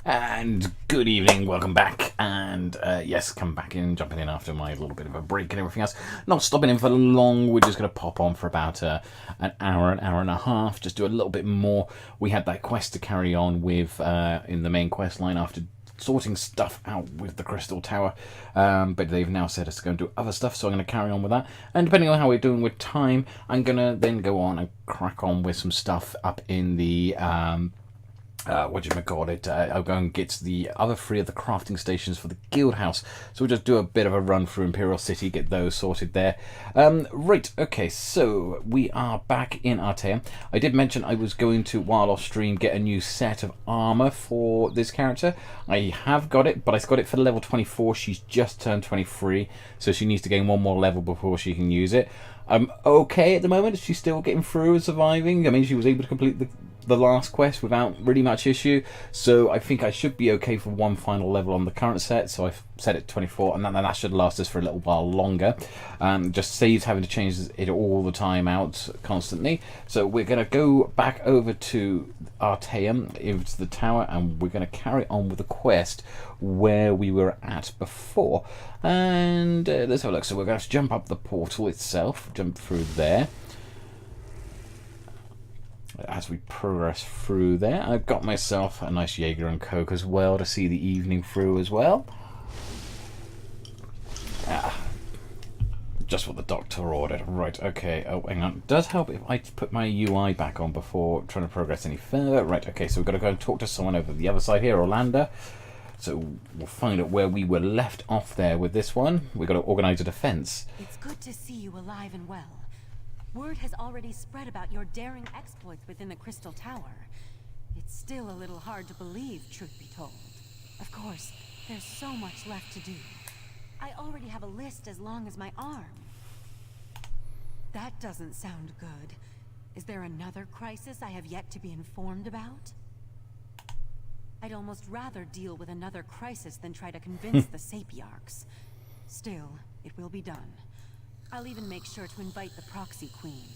And good evening, welcome back, and yes, come back in, jumping in after my little bit of a break and everything else. Not stopping in for long, we're just going to pop on for about an hour and a half, just do a little bit more. We had that quest to carry on with in the main quest line after sorting stuff out with the Crystal Tower, but they've now said us to go and do other stuff, so I'm going to carry on with that. And depending on how we're doing with time, I'm going to then go on and crack on with some stuff up in the I'm going and get the other three of the crafting stations for the guild house. So we'll just do a bit of a run through Imperial City, get those sorted there. Right, okay, so we are back in Artea. I did mention I was going to, while off stream, get a new set of armor for this character. I have got it, but I got it for level 24. She's just turned 23, so she needs to gain one more level before she can use it. I'm okay at the moment. She's still getting through and surviving. I mean, she was able to complete the last quest without really much issue, so I think I should be okay for one final level on the current set, so I've set it 24, and then that should last us for a little while longer. Just saves having to change it all the time out constantly. So we're going to go back over to Artea, into the tower, and we're going to carry on with the quest where we were at before. And let's have a look. So we're going to jump up the portal itself, jump through there. As we progress through there, I've got myself a nice Jaeger and Coke as well to see the evening through as well. Just what the doctor ordered. Right, okay. Oh, hang on. It does help if I put my UI back on before trying to progress any further. Right, okay, so we've got to go and talk to someone over the other side here, Orlando. So we'll find out where we were left off there with this one. We've got to organise a defence. It's good to see you alive and well. Word has already spread about your daring exploits within the Crystal Tower. It's still a little hard to believe, truth be told. Of course, there's so much left to do. I already have a list as long as my arm. That doesn't sound good. Is there another crisis I have yet to be informed about? I'd almost rather deal with another crisis than try to convince the Sapiarchs. Still, it will be done. I'll even make sure to invite the Proxy Queen.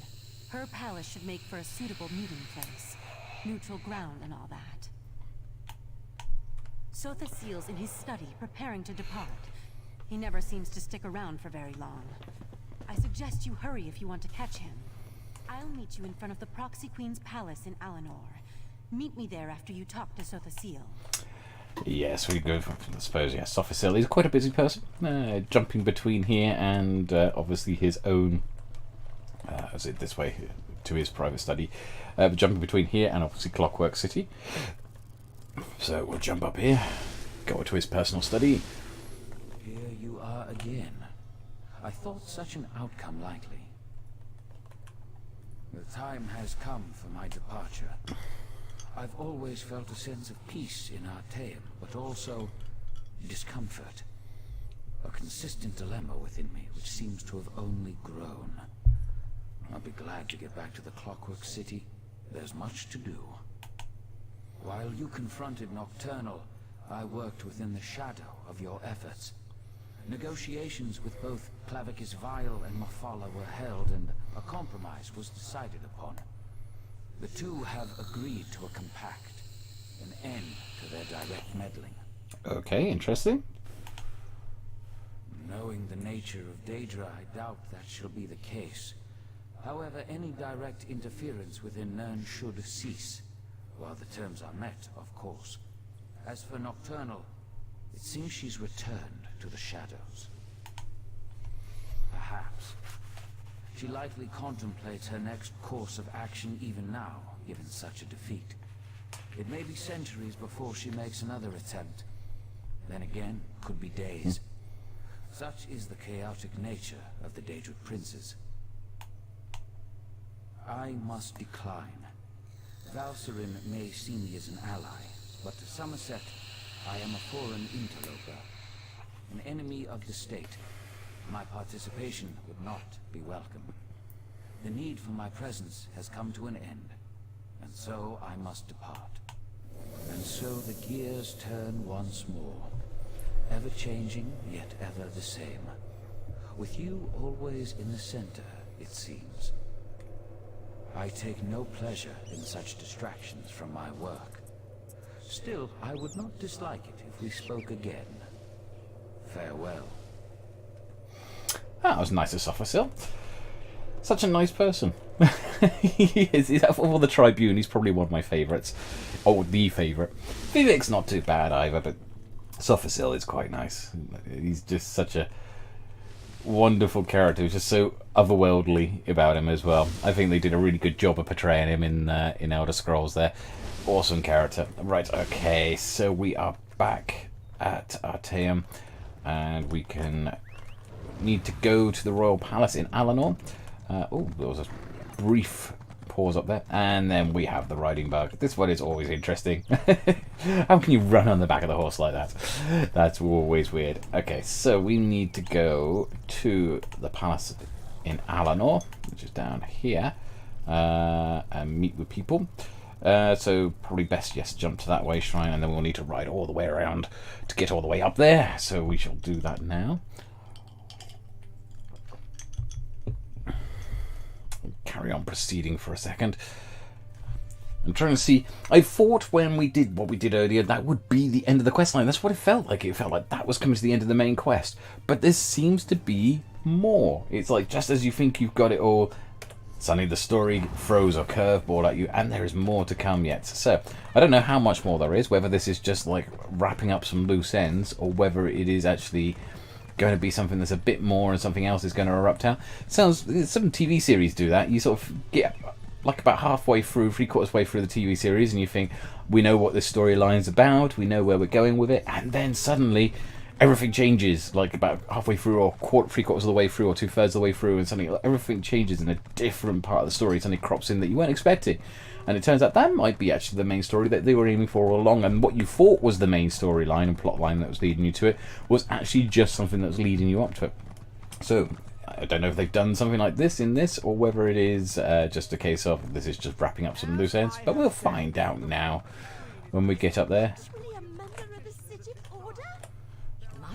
Her palace should make for a suitable meeting place. Neutral ground and all that. Sothasil's in his study, preparing to depart. He never seems to stick around for very long. I suggest you hurry if you want to catch him. I'll meet you in front of the Proxy Queen's palace in Alinor. Meet me there after you talk to Sothasil. Yes, we go. I suppose, yeah. Sothasil is quite a busy person, jumping between here and obviously his own. Is it this way to his private study? Jumping between here and obviously Clockwork City. So we'll jump up here, go to his personal study. Here you are again. I thought such an outcome likely. The time has come for my departure. I've always felt a sense of peace in Artea, but also discomfort. A consistent dilemma within me, which seems to have only grown. I'll be glad to get back to the Clockwork City. There's much to do. While you confronted Nocturnal, I worked within the shadow of your efforts. Negotiations with both Clavicus Vile and Mafala were held, and a compromise was decided upon. The two have agreed to a compact, an end to their direct meddling. Okay, interesting. Knowing the nature of Daedra, I doubt that shall be the case. However, any direct interference within Nirn should cease, while the terms are met, of course. As for Nocturnal, it seems she's returned to the shadows. Perhaps. She likely contemplates her next course of action even now, given such a defeat. It may be centuries before she makes another attempt. Then again, could be days. Such is the chaotic nature of the Daedric princes. I must decline. Valcerin may see me as an ally, but to Summerset, I am a foreign interloper. An enemy of the state. My participation would not be welcome. The need for my presence has come to an end, and so I must depart. And so the gears turn once more, ever changing, yet ever the same. With you always in the center, it seems. I take no pleasure in such distractions from my work. Still, I would not dislike it if we spoke again. Farewell. That was nice of Summerset. Such a nice person. He is. He's, of all the Tribune, he's probably one of my favourites. Oh, the favourite. Vivek's not too bad either, but Summerset is quite nice. He's just such a wonderful character. He's just so otherworldly about him as well. I think they did a really good job of portraying him in Elder Scrolls there. Awesome character. Right, okay, so we are back at Artaeum, and we need to go to the Royal Palace in Alanor. Oh, there was a brief pause up there, and then we have the riding bug. This one is always interesting. How can you run on the back of the horse like that? That's always weird. Okay, so we need to go to the palace in Alanor, which is down here, and meet with people. So probably best, yes, jump to that way shrine, and then we'll need to ride all the way around to get all the way up there. So we shall do that now. Carry on proceeding for a second. I'm trying to see. I thought when we did what we did earlier, that would be the end of the quest line. That's what it felt like. It felt like that was coming to the end of the main quest. But this seems to be more. It's like just as you think you've got it all, suddenly the story throws a curveball at you, and there is more to come yet. So I don't know how much more there is, whether this is just like wrapping up some loose ends, or whether it is actually going to be something that's a bit more and something else is going to erupt out. Sounds, some TV series do that. You sort of get like about halfway through, 3/4 way through the TV series, and you think, we know what this storyline's about, we know where we're going with it, and then suddenly everything changes, like about halfway through, or 3/4 of the way through, or 2/3 of the way through, and suddenly everything changes in a different part of the story. Suddenly crops in that you weren't expecting. And it turns out that might be actually the main story that they were aiming for all along, and what you thought was the main storyline and plot line that was leading you to it was actually just something that was leading you up to it. So I don't know if they've done something like this in this, or whether it is just a case of this is just wrapping up some loose ends, but we'll find out now when we get up there.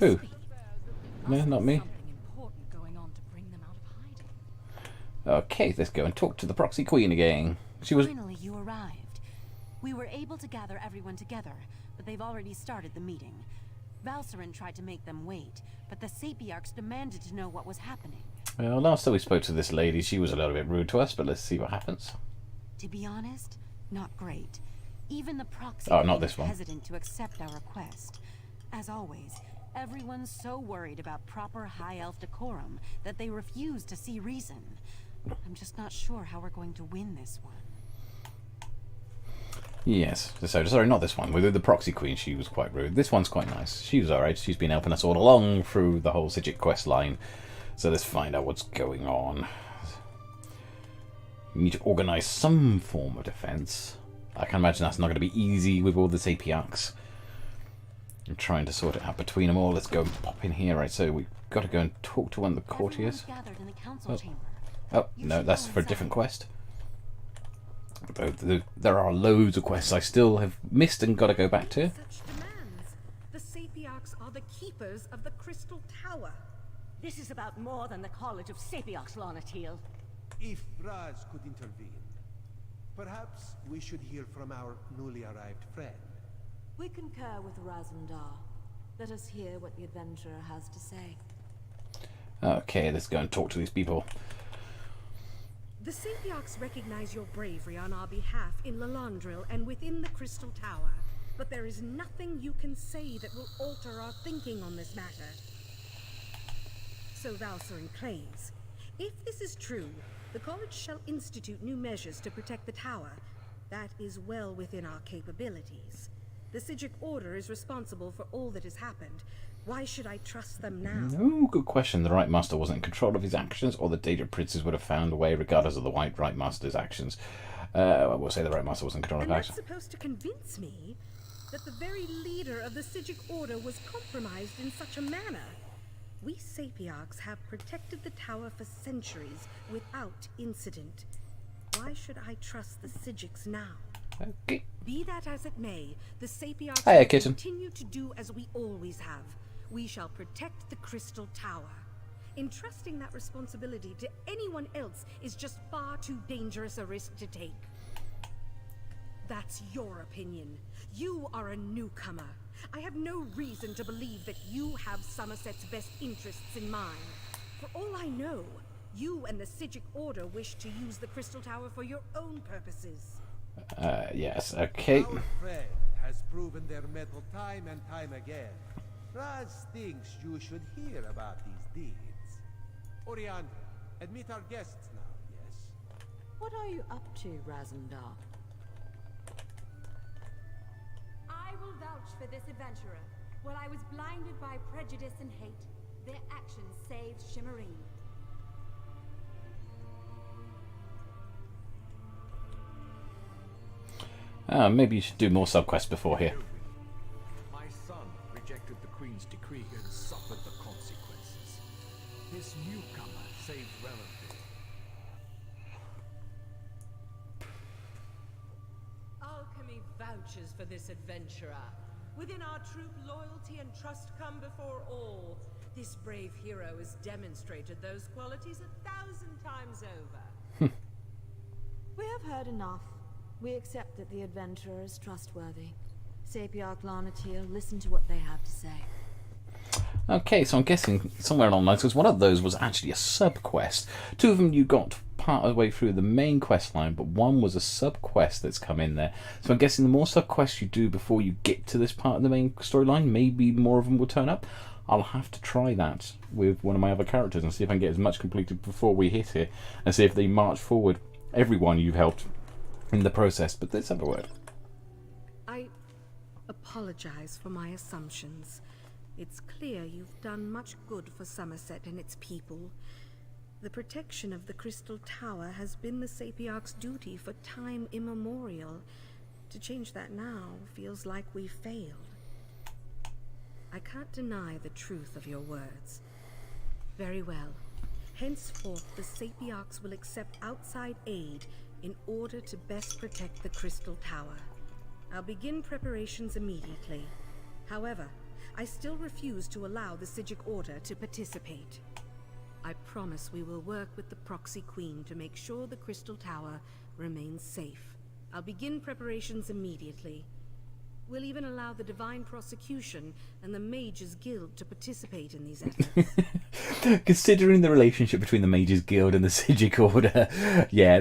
Who? No, not me. Okay, let's go and talk to the Proxy Queen again. She was... Finally, you arrived. We were able to gather everyone together, but they've already started the meeting. Valcerin tried to make them wait, but the Sapiarchs demanded to know what was happening. Well, last time we spoke to this lady, she was a little bit rude to us, but let's see what happens. To be honest, not great. Even the Proxy not this was one. hesitant to accept our request. As always, everyone's so worried about proper High Elf decorum that they refuse to see reason. I'm just not sure how we're going to win this one. Yes, so sorry, not this one. With the Proxy Queen, she was quite rude. This one's quite nice. She was alright. She's been helping us all along through the whole Sijic quest line. So let's find out what's going on. We need to organise some form of defence. I can imagine that's not going to be easy with all the Sapiarchs. I'm trying to sort it out between them all. Let's go and pop in here. Right, so we've got to go and talk to one of the courtiers. Gathered in the council chamber. Oh, no, that's for a different quest. There are loads of quests I still have missed and got to go back to. Such demands. The Sapiarchs are the keepers of the Crystal Tower. This is about more than the College of Sapiarchs, Lonatil. If Raz could intervene, perhaps we should hear from our newly arrived friend. We concur with Razandar. Let us hear what the adventurer has to say. Okay, let's go and talk to these people. The Sapiarchs recognize your bravery on our behalf in Lalandril and within the Crystal Tower, but there is nothing you can say that will alter our thinking on this matter. So Valcerin claims. If this is true, the College shall institute new measures to protect the tower. That is well within our capabilities. The Sijic Order is responsible for all that has happened. Why should I trust them now? No, good question. The Right Master wasn't in control of his actions, or the Data Princes would have found a way regardless of the Right Master's actions. I will say the Right Master wasn't in control of And actions. that's supposed to convince me that the very leader of the Sijic Order was compromised in such a manner. We Sapiarchs have protected the tower for centuries without incident. Why should I trust the Sijics now? Okay. Be that as it may, the Sapiarchs Hiya, will kitten. continue to do as we always have. We shall protect the Crystal Tower. Entrusting that responsibility to anyone else is just far too dangerous a risk to take. that's your opinion. You are a newcomer. I have no reason to believe that you have Summerset's best interests in mind. For all I know, you and the Psijic Order wish to use the Crystal Tower for your own purposes. Yes, okay. Our friend has proven their mettle time and time again. Raz thinks you should hear about these deeds. Orion, admit our guests now, yes? What are you up to, Razandar? I will vouch for this adventurer. While I was blinded by prejudice and hate, their actions saved Shimmerine. Maybe you should do more subquests before here. My son rejected the Queen's decree and suffered the consequences. This newcomer saved Relative. Alchemy vouches for this adventurer. Within our troop, loyalty and trust come before all. This brave hero has demonstrated those qualities 1,000 times over. We have heard enough. We accept that the adventurer is trustworthy. Sapiarch Larnatil, listen to what they have to say. Okay, so I'm guessing somewhere along the lines, because one of those was actually a sub-quest. Two of them you got part of the way through the main quest line, but one was a sub-quest that's come in there. So I'm guessing the more sub-quests you do before you get to this part of the main storyline, maybe more of them will turn up. I'll have to try that with one of my other characters and see if I can get as much completed before we hit it, and see if they march forward everyone you've helped in the process. But let's have a word. I apologize for my assumptions. It's clear you've done much good for Summerset and its people. The protection of the Crystal Tower has been the Sapiarch's duty for time immemorial. To change that now feels like we've failed. I can't deny the truth of your words. Very well. Henceforth, the Sapiarchs will accept outside aid in order to best protect the Crystal Tower. I'll begin preparations immediately. However, I still refuse to allow the Psijic Order to participate. I promise we will work with the Proxy Queen to make sure the Crystal Tower remains safe. I'll begin preparations immediately. We'll even allow the Divine Prosecution and the Mages Guild to participate in these efforts. Considering the relationship between the Mages Guild and the Psijic Order, yeah,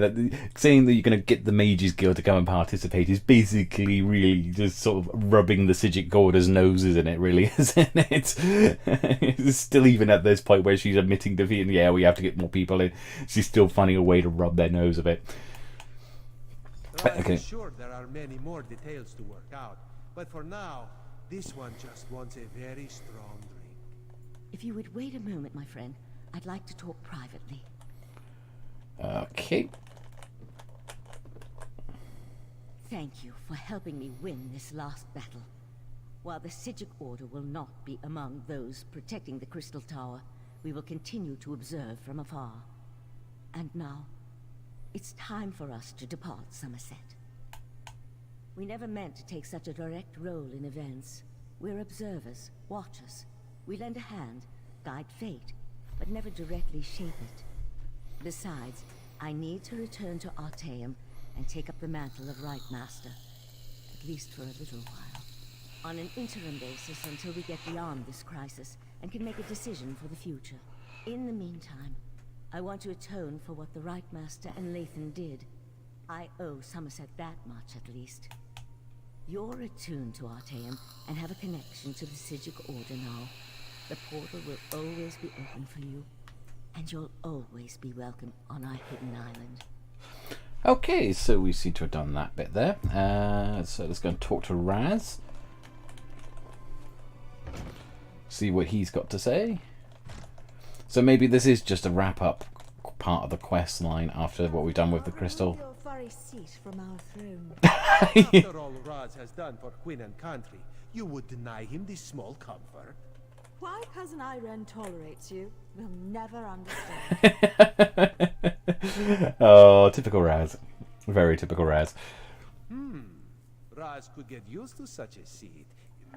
saying that you're going to get the Mages Guild to come and participate is basically really just sort of rubbing the Psijic Order's nose, isn't it, really? Isn't it? It's still even at this point where she's admitting defeat and yeah, we have to get more people in. She's still finding a way to rub their nose a bit. Okay. Sure, there are many more details to work out. But for now, this one just wants a very strong drink. If you would wait a moment, my friend, I'd like to talk privately. Okay. Thank you for helping me win this last battle. While the Psijic Order will not be among those protecting the Crystal Tower, we will continue to observe from afar. And now, it's time for us to depart Summerset. We never meant to take such a direct role in events. We're observers, watchers. We lend a hand, guide fate, but never directly shape it. Besides, I need to return to Artaeum and take up the mantle of Rite Master, at least for a little while. On an interim basis until we get beyond this crisis and can make a decision for the future. In the meantime, I want to atone for what the Rite Master and Lathan did. I owe Summerset that much, at least. You're attuned to Artaeum and have a connection to the Psijic Order now. The portal will always be open for you, and you'll always be welcome on our hidden island. Okay, so we seem to have done that bit there. So let's go and talk to Raz. See what he's got to say. So maybe this is just a wrap-up part of the quest line after what we've done with the crystal. Seat from our throne. After all Raz has done for Queen and country, you would deny him this small comfort? Why Cousin Irene tolerates you, we'll never understand. Oh, typical Raz. Very typical Raz. Raz could get used to such a seat.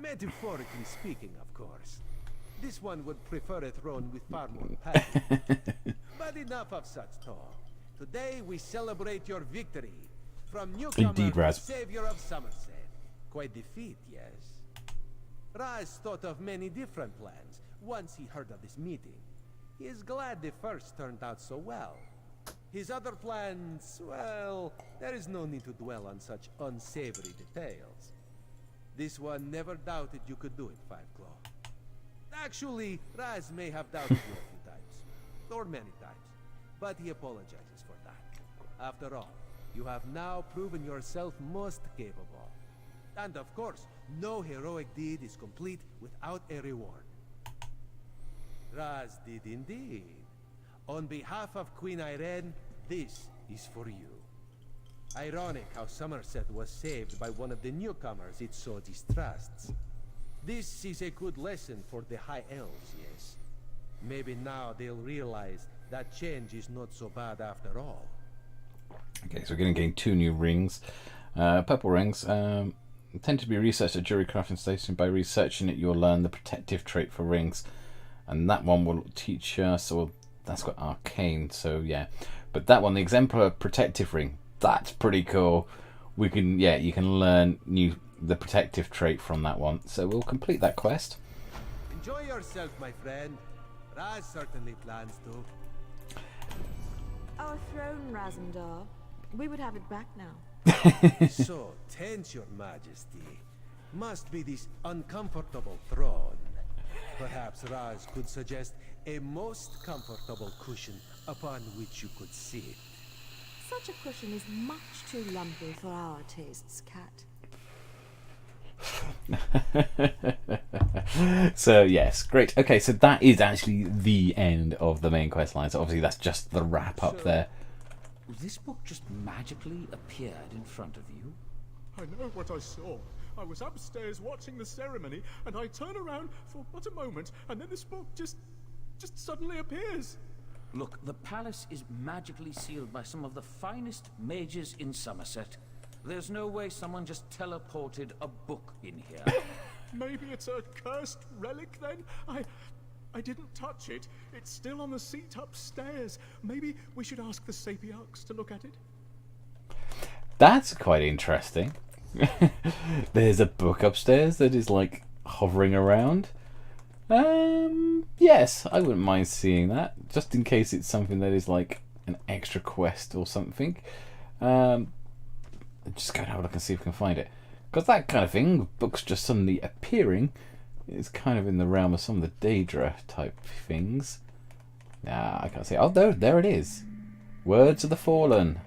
Metaphorically speaking, of course. This one would prefer a throne with far more passion. But enough of such talk. Today we celebrate your victory. From newcomer Indeed, Raz. to savior of Summerset. Quite the feat, yes. Raz thought of many different plans once he heard of this meeting. He is glad the first turned out so well. His other plans, well, there is no need to dwell on such unsavory details. This one never doubted you could do it, Five-Claw. Actually, Raz may have doubted you a few times, or many times, but he apologizes for that. After all, you have now proven yourself most capable. And of course, no heroic deed is complete without a reward. Raz did indeed. On behalf of Queen Irene, this is for you. Ironic how Summerset was saved by one of the newcomers it so distrusts. This is a good lesson for the High Elves, yes. Maybe now they'll realize that change is not so bad after all. Okay, so we're going to gain 2 new rings. Purple rings tend to be researched at Jury Crafting Station. By researching it, you'll learn the protective trait for rings. And that one will teach us, or that's got arcane, so yeah. But that one, the exemplar protective ring, that's pretty cool. We can, yeah, you can learn the protective trait from that one. So we'll complete that quest. Enjoy yourself, my friend. Raz certainly plans to. Our throne, Razendar. We would have it back now. So tense, your majesty. Must be this uncomfortable throne. Perhaps Raz could suggest a most comfortable cushion upon which you could sit. Such a cushion is much too lumpy for our tastes, Cat. So yes, great. Okay, so that is actually the end of the main quest line. So obviously that's just the wrap up there. This book just magically appeared in front of you? I know what I saw. I was upstairs watching the ceremony, and I turn around for but a moment, and then this book just suddenly appears. Look, the palace is magically sealed by some of the finest mages in Summerset. There's no way someone just teleported a book in here. Maybe it's a cursed relic then? I didn't touch it. It's still on the seat upstairs. Maybe we should ask the Sapiarchs to look at it. That's quite interesting. There's a book upstairs that is like hovering around. Yes, I wouldn't mind seeing that, just in case it's something that is like an extra quest or something. Just go and have a look and see if we can find it, because that kind of thing, books just suddenly appearing, is kind of in the realm of some of the Daedra type things. Nah, I can't see. Oh, there it is. Words of the Fallen.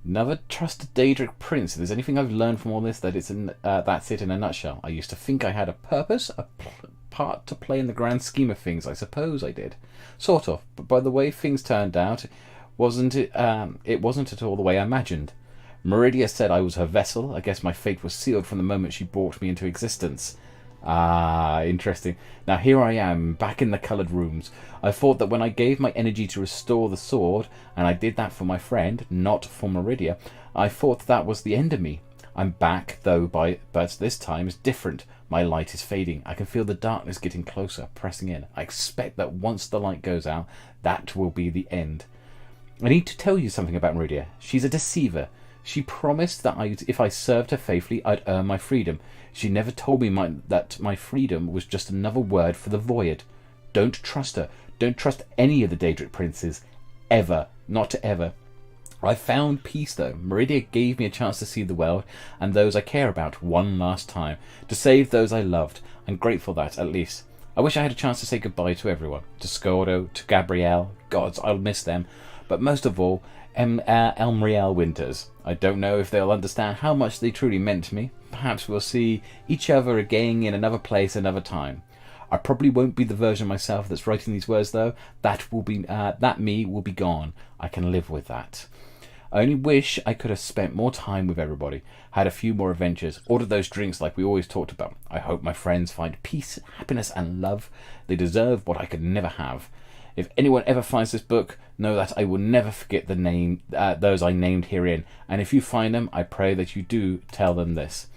Never trust a Daedric prince. If there's anything I've learned from all this, that that's it in a nutshell. I used to think I had a purpose, a part to play in the grand scheme of things. I suppose I did, sort of. But by the way things turned out, it wasn't at all the way I imagined. Meridia said I was her vessel. I guess my fate was sealed from the moment she brought me into existence. Ah, interesting. Now here I am, back in the coloured rooms. I thought that when I gave my energy to restore the sword, and I did that for my friend, not for Meridia, I thought that was the end of me. I'm back, though, but this time is different. My light is fading. I can feel the darkness getting closer, pressing in. I expect that once the light goes out, that will be the end. I need to tell you something about Meridia. She's a deceiver. She promised that if I served her faithfully, I'd earn my freedom. She never told me that my freedom was just another word for the void. Don't trust her. Don't trust any of the Daedric princes. Ever. Not ever. I found peace, though. Meridia gave me a chance to see the world and those I care about one last time. To save those I loved. I'm grateful that, at least. I wish I had a chance to say goodbye to everyone. To Scordo, to Gabrielle. Gods, I'll miss them. But most of all, Elmriel Winters. I don't know if they'll understand how much they truly meant to me. Perhaps we'll see each other again in another place, another time. I probably won't be the version of myself that's writing these words, though. That me will be gone. I can live with that. I only wish I could have spent more time with everybody, had a few more adventures, ordered those drinks like we always talked about. I hope my friends find peace, happiness, and love. They deserve what I could never have. If anyone ever finds this book, know that I will never forget those I named herein. And if you find them, I pray that you do tell them this.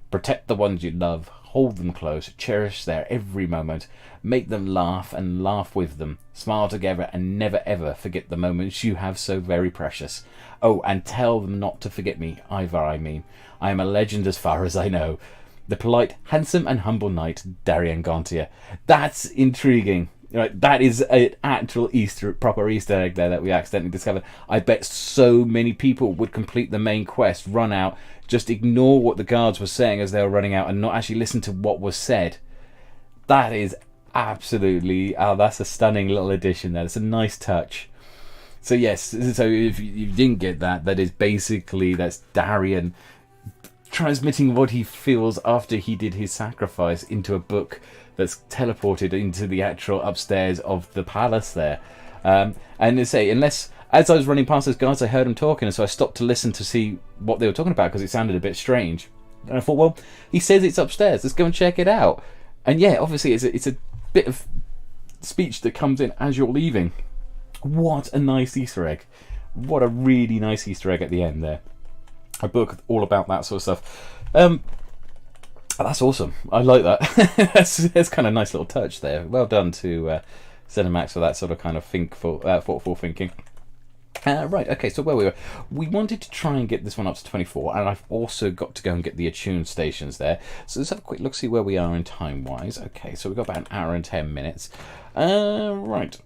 Protect the ones you love, hold them close, cherish their every moment, make them laugh and laugh with them, smile together and never ever forget the moments you have so very precious. Oh, and tell them not to forget me, Ivar I mean. I am a legend as far as I know. The polite, handsome and humble knight, Darien Gontier. That's intriguing. Right, that is an actual proper Easter egg there that we accidentally discovered. I bet so many people would complete the main quest, run out, just ignore what the guards were saying as they were running out and not actually listen to what was said. That is absolutely... that's a stunning little addition there. It's a nice touch. So yes, so if you didn't get that, that is basically, that's Darien transmitting what he feels after he did his sacrifice into a book that's teleported into the actual upstairs of the palace there. And they say, unless, as I was running past those guards, I heard them talking, and so I stopped to listen to see what they were talking about because it sounded a bit strange. And I thought, well, he says it's upstairs, let's go and check it out. And yeah, obviously it's a bit of speech that comes in as you're leaving. What a nice Easter egg. What a really nice Easter egg at the end there. A book all about that sort of stuff. That's awesome. I like that. that's kind of a nice little touch there. Well done to Zenimax for that sort of kind of thoughtful thinking. Right, okay, so where we were. We wanted to try and get this one up to 24, and I've also got to go and get the attune stations there. So let's have a quick look, see where we are in time-wise. Okay, so we've got about an hour and 10 minutes. Right.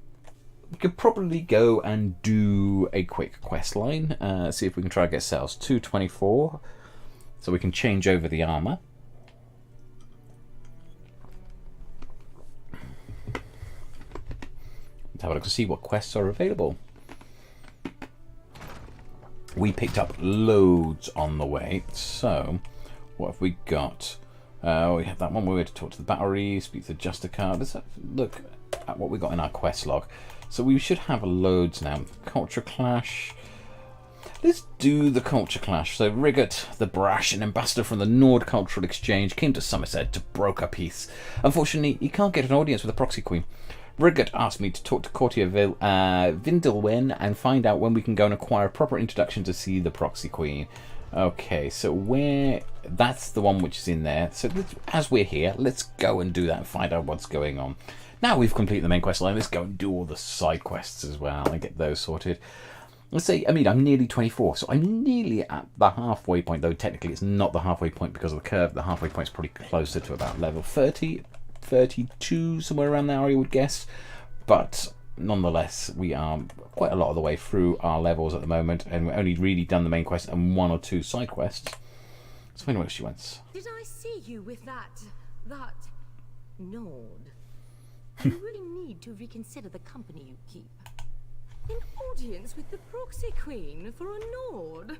We could probably go and do a quick quest line. See if we can try and get sales 224, so we can change over the armor. Let's have a look to see what quests are available. We picked up loads on the way, so what have we got? We have that one where we had to talk to the battery, speak to the Justicar. Let's have a look at what we got in our quest log. So we should have loads now. Culture Clash. Let's do the Culture Clash. So Rigot, the brash and ambassador from the Nord Cultural Exchange, came to Summerset to broker peace. Unfortunately, he can't get an audience with the Proxy Queen. Rigot asked me to talk to Courtier Vindelwen and find out when we can go and acquire a proper introduction to see the Proxy Queen. Okay, so where... That's the one which is in there. So as we're here, let's go and do that and find out what's going on. Now we've completed the main quest line, let's go and do all the side quests as well and get those sorted. Let's say, I mean, I'm nearly 24, so I'm nearly at the halfway point, though technically it's not the halfway point because of the curve. The halfway point is probably closer to about level 30, 32, somewhere around there, I would guess. But nonetheless, we are quite a lot of the way through our levels at the moment, and we've only really done the main quest and 1 or 2 side quests. So anyway, she went. Did I see you with that Nord? You really need to reconsider the company you keep. An audience with the Proxy Queen for a Nord?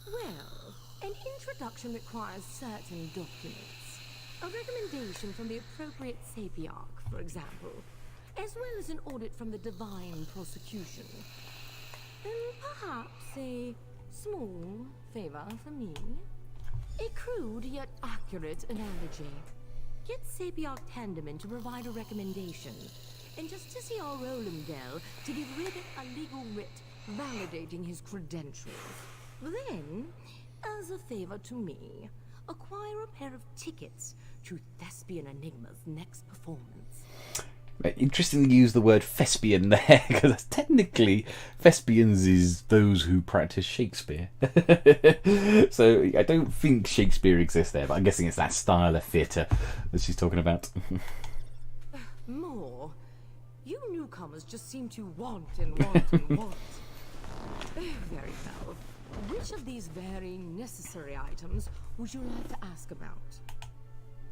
Well, an introduction requires certain documents. A recommendation from the appropriate Sapiarch, for example, as well as an audit from the Divine Prosecution. And perhaps a small favor for me. A crude yet accurate analogy. Get Sapiarch Tandeman to provide a recommendation, and Justiciar Rolandel to give Rigot a legal writ validating his credentials. Then, as a favor to me, acquire a pair of tickets to Thespian Enigma's next performance. Interesting to use the word thespian there, because technically thespians is those who practice Shakespeare. So I don't think Shakespeare exists there, but I'm guessing it's that style of theatre that she's talking about. More. You newcomers just seem to want and want and want. Very well. Which of these very necessary items would you like to ask about?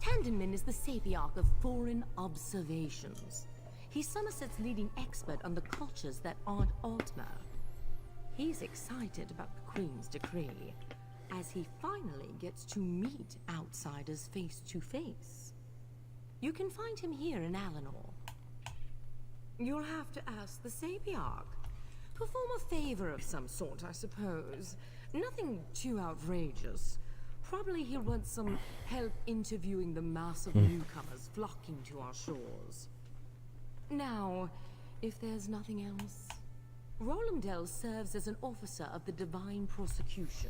Tandenman is the Sapiarch of Foreign Observations. He's Summerset's leading expert on the cultures that aren't Altmer. He's excited about the Queen's decree, as he finally gets to meet outsiders face to face. You can find him here in Alinor. You'll have to ask the Sapiarch. Perform a favor of some sort, I suppose. Nothing too outrageous. Probably he'll want some help interviewing the mass of newcomers flocking to our shores. Now, if there's nothing else, Rolandel serves as an officer of the Divine Prosecution.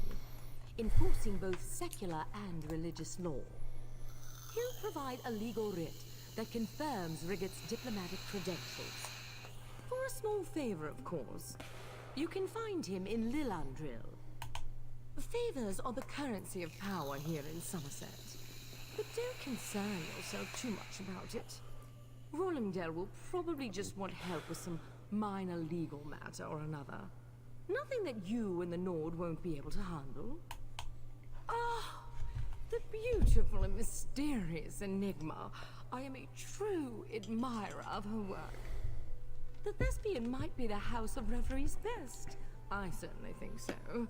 enforcing both secular and religious law. He'll provide a legal writ that confirms Riggett's diplomatic credentials. For a small favor, of course. You can find him in Lilandril. Favors are the currency of power here in Summerset. But don't concern yourself too much about it. Rollingdale will probably just want help with some minor legal matter or another. Nothing that you and the Nord won't be able to handle. Ah, the beautiful and mysterious Enigma. I am a true admirer of her work. The Thespian might be the House of Revelry's best. I certainly think so.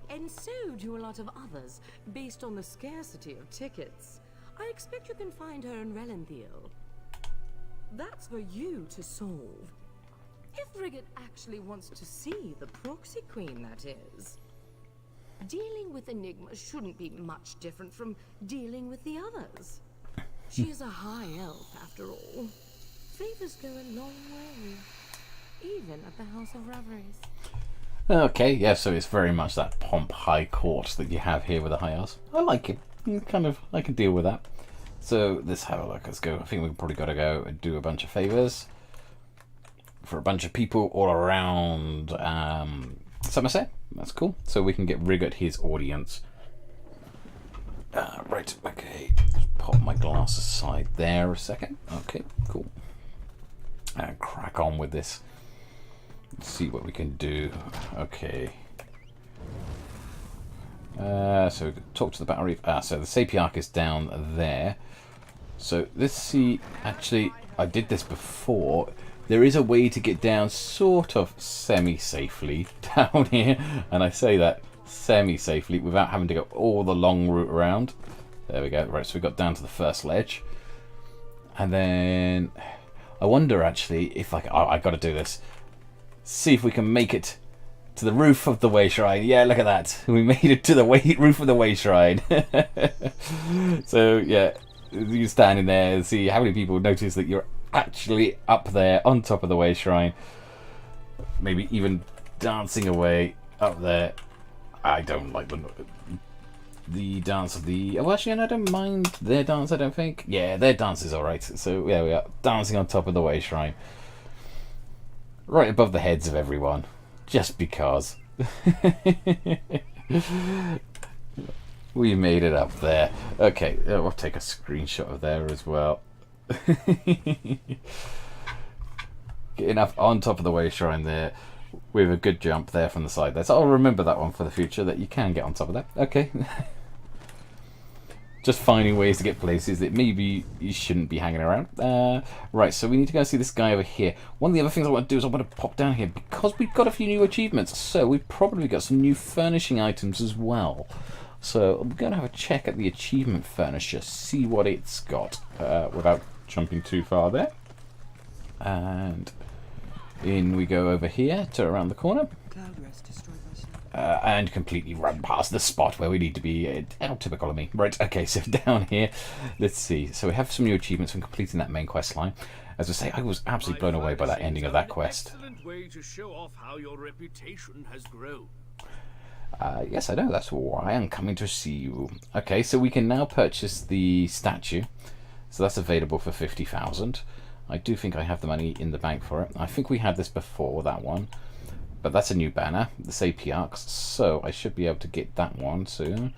And so do a lot of others, based on the scarcity of tickets. I expect you can find her in Relenthiel. That's for you to solve. If Riggett actually wants to see the proxy queen, that is. Dealing with Enigma shouldn't be much different from dealing with the others. She is a high elf, after all. Favors go a long way, even at the House of Reveries. Okay, yeah, so it's very much that pomp high court that you have here with the high elves. I like it. I can deal with that. So let's have a look. Let's go. I think we've probably got to go and do a bunch of favors for a bunch of people all around Summerset. That's cool. So we can get Riggett his audience. Right, okay. Let's pop my glass aside there a second. Okay, cool. And crack on with this. Let's see what we can do. Okay. So we could talk to the Battle Reef. So the Sapiarch is down there. So let's see. Actually, I did this before. There is a way to get down sort of semi-safely down here. And I say that semi-safely without having to go all the long route around. There we go. Right, so we got down to the first ledge. And then I wonder actually if I got to do this. See if we can make it to the roof of the Way Shrine. Yeah, look at that. We made it to the roof of the Way Shrine. So, yeah, you standing there and see how many people notice that you're actually up there on top of the Way Shrine. Maybe even dancing away up there. I don't like the dance of the... Oh, actually, I don't mind their dance, I don't think. Yeah, their dance is alright. So, yeah, we are dancing on top of the Way Shrine. Right above the heads of everyone. Just because. We made it up there. Okay, we'll take a screenshot of there as well. Getting up on top of the Way Shrine there with a good jump there from the side there. So I'll remember that one for the future, that you can get on top of that. Okay. Just finding ways to get places that maybe you shouldn't be hanging around. Right, so we need to go see this guy over here. One of the other things I want to do is I want to pop down here because we've got a few new achievements. So we've probably got some new furnishing items as well. So I'm going to have a check at the achievement furnisher, see what it's got without jumping too far there. And in we go over here to around the corner. And completely run past the spot where we need to be. How typical of me. Right, okay, so down here, let's see. So we have some new achievements from completing that main quest line. As I say, I was absolutely blown away by that ending of that quest. Excellent way to show off how your reputation has grown. Yes, I know, that's why I'm coming to see you. Okay, so we can now purchase the statue. So that's available for 50,000. I do think I have the money in the bank for it. I think we had this before, that one. But that's a new banner, the Sapiarchs, so I should be able to get that one soon.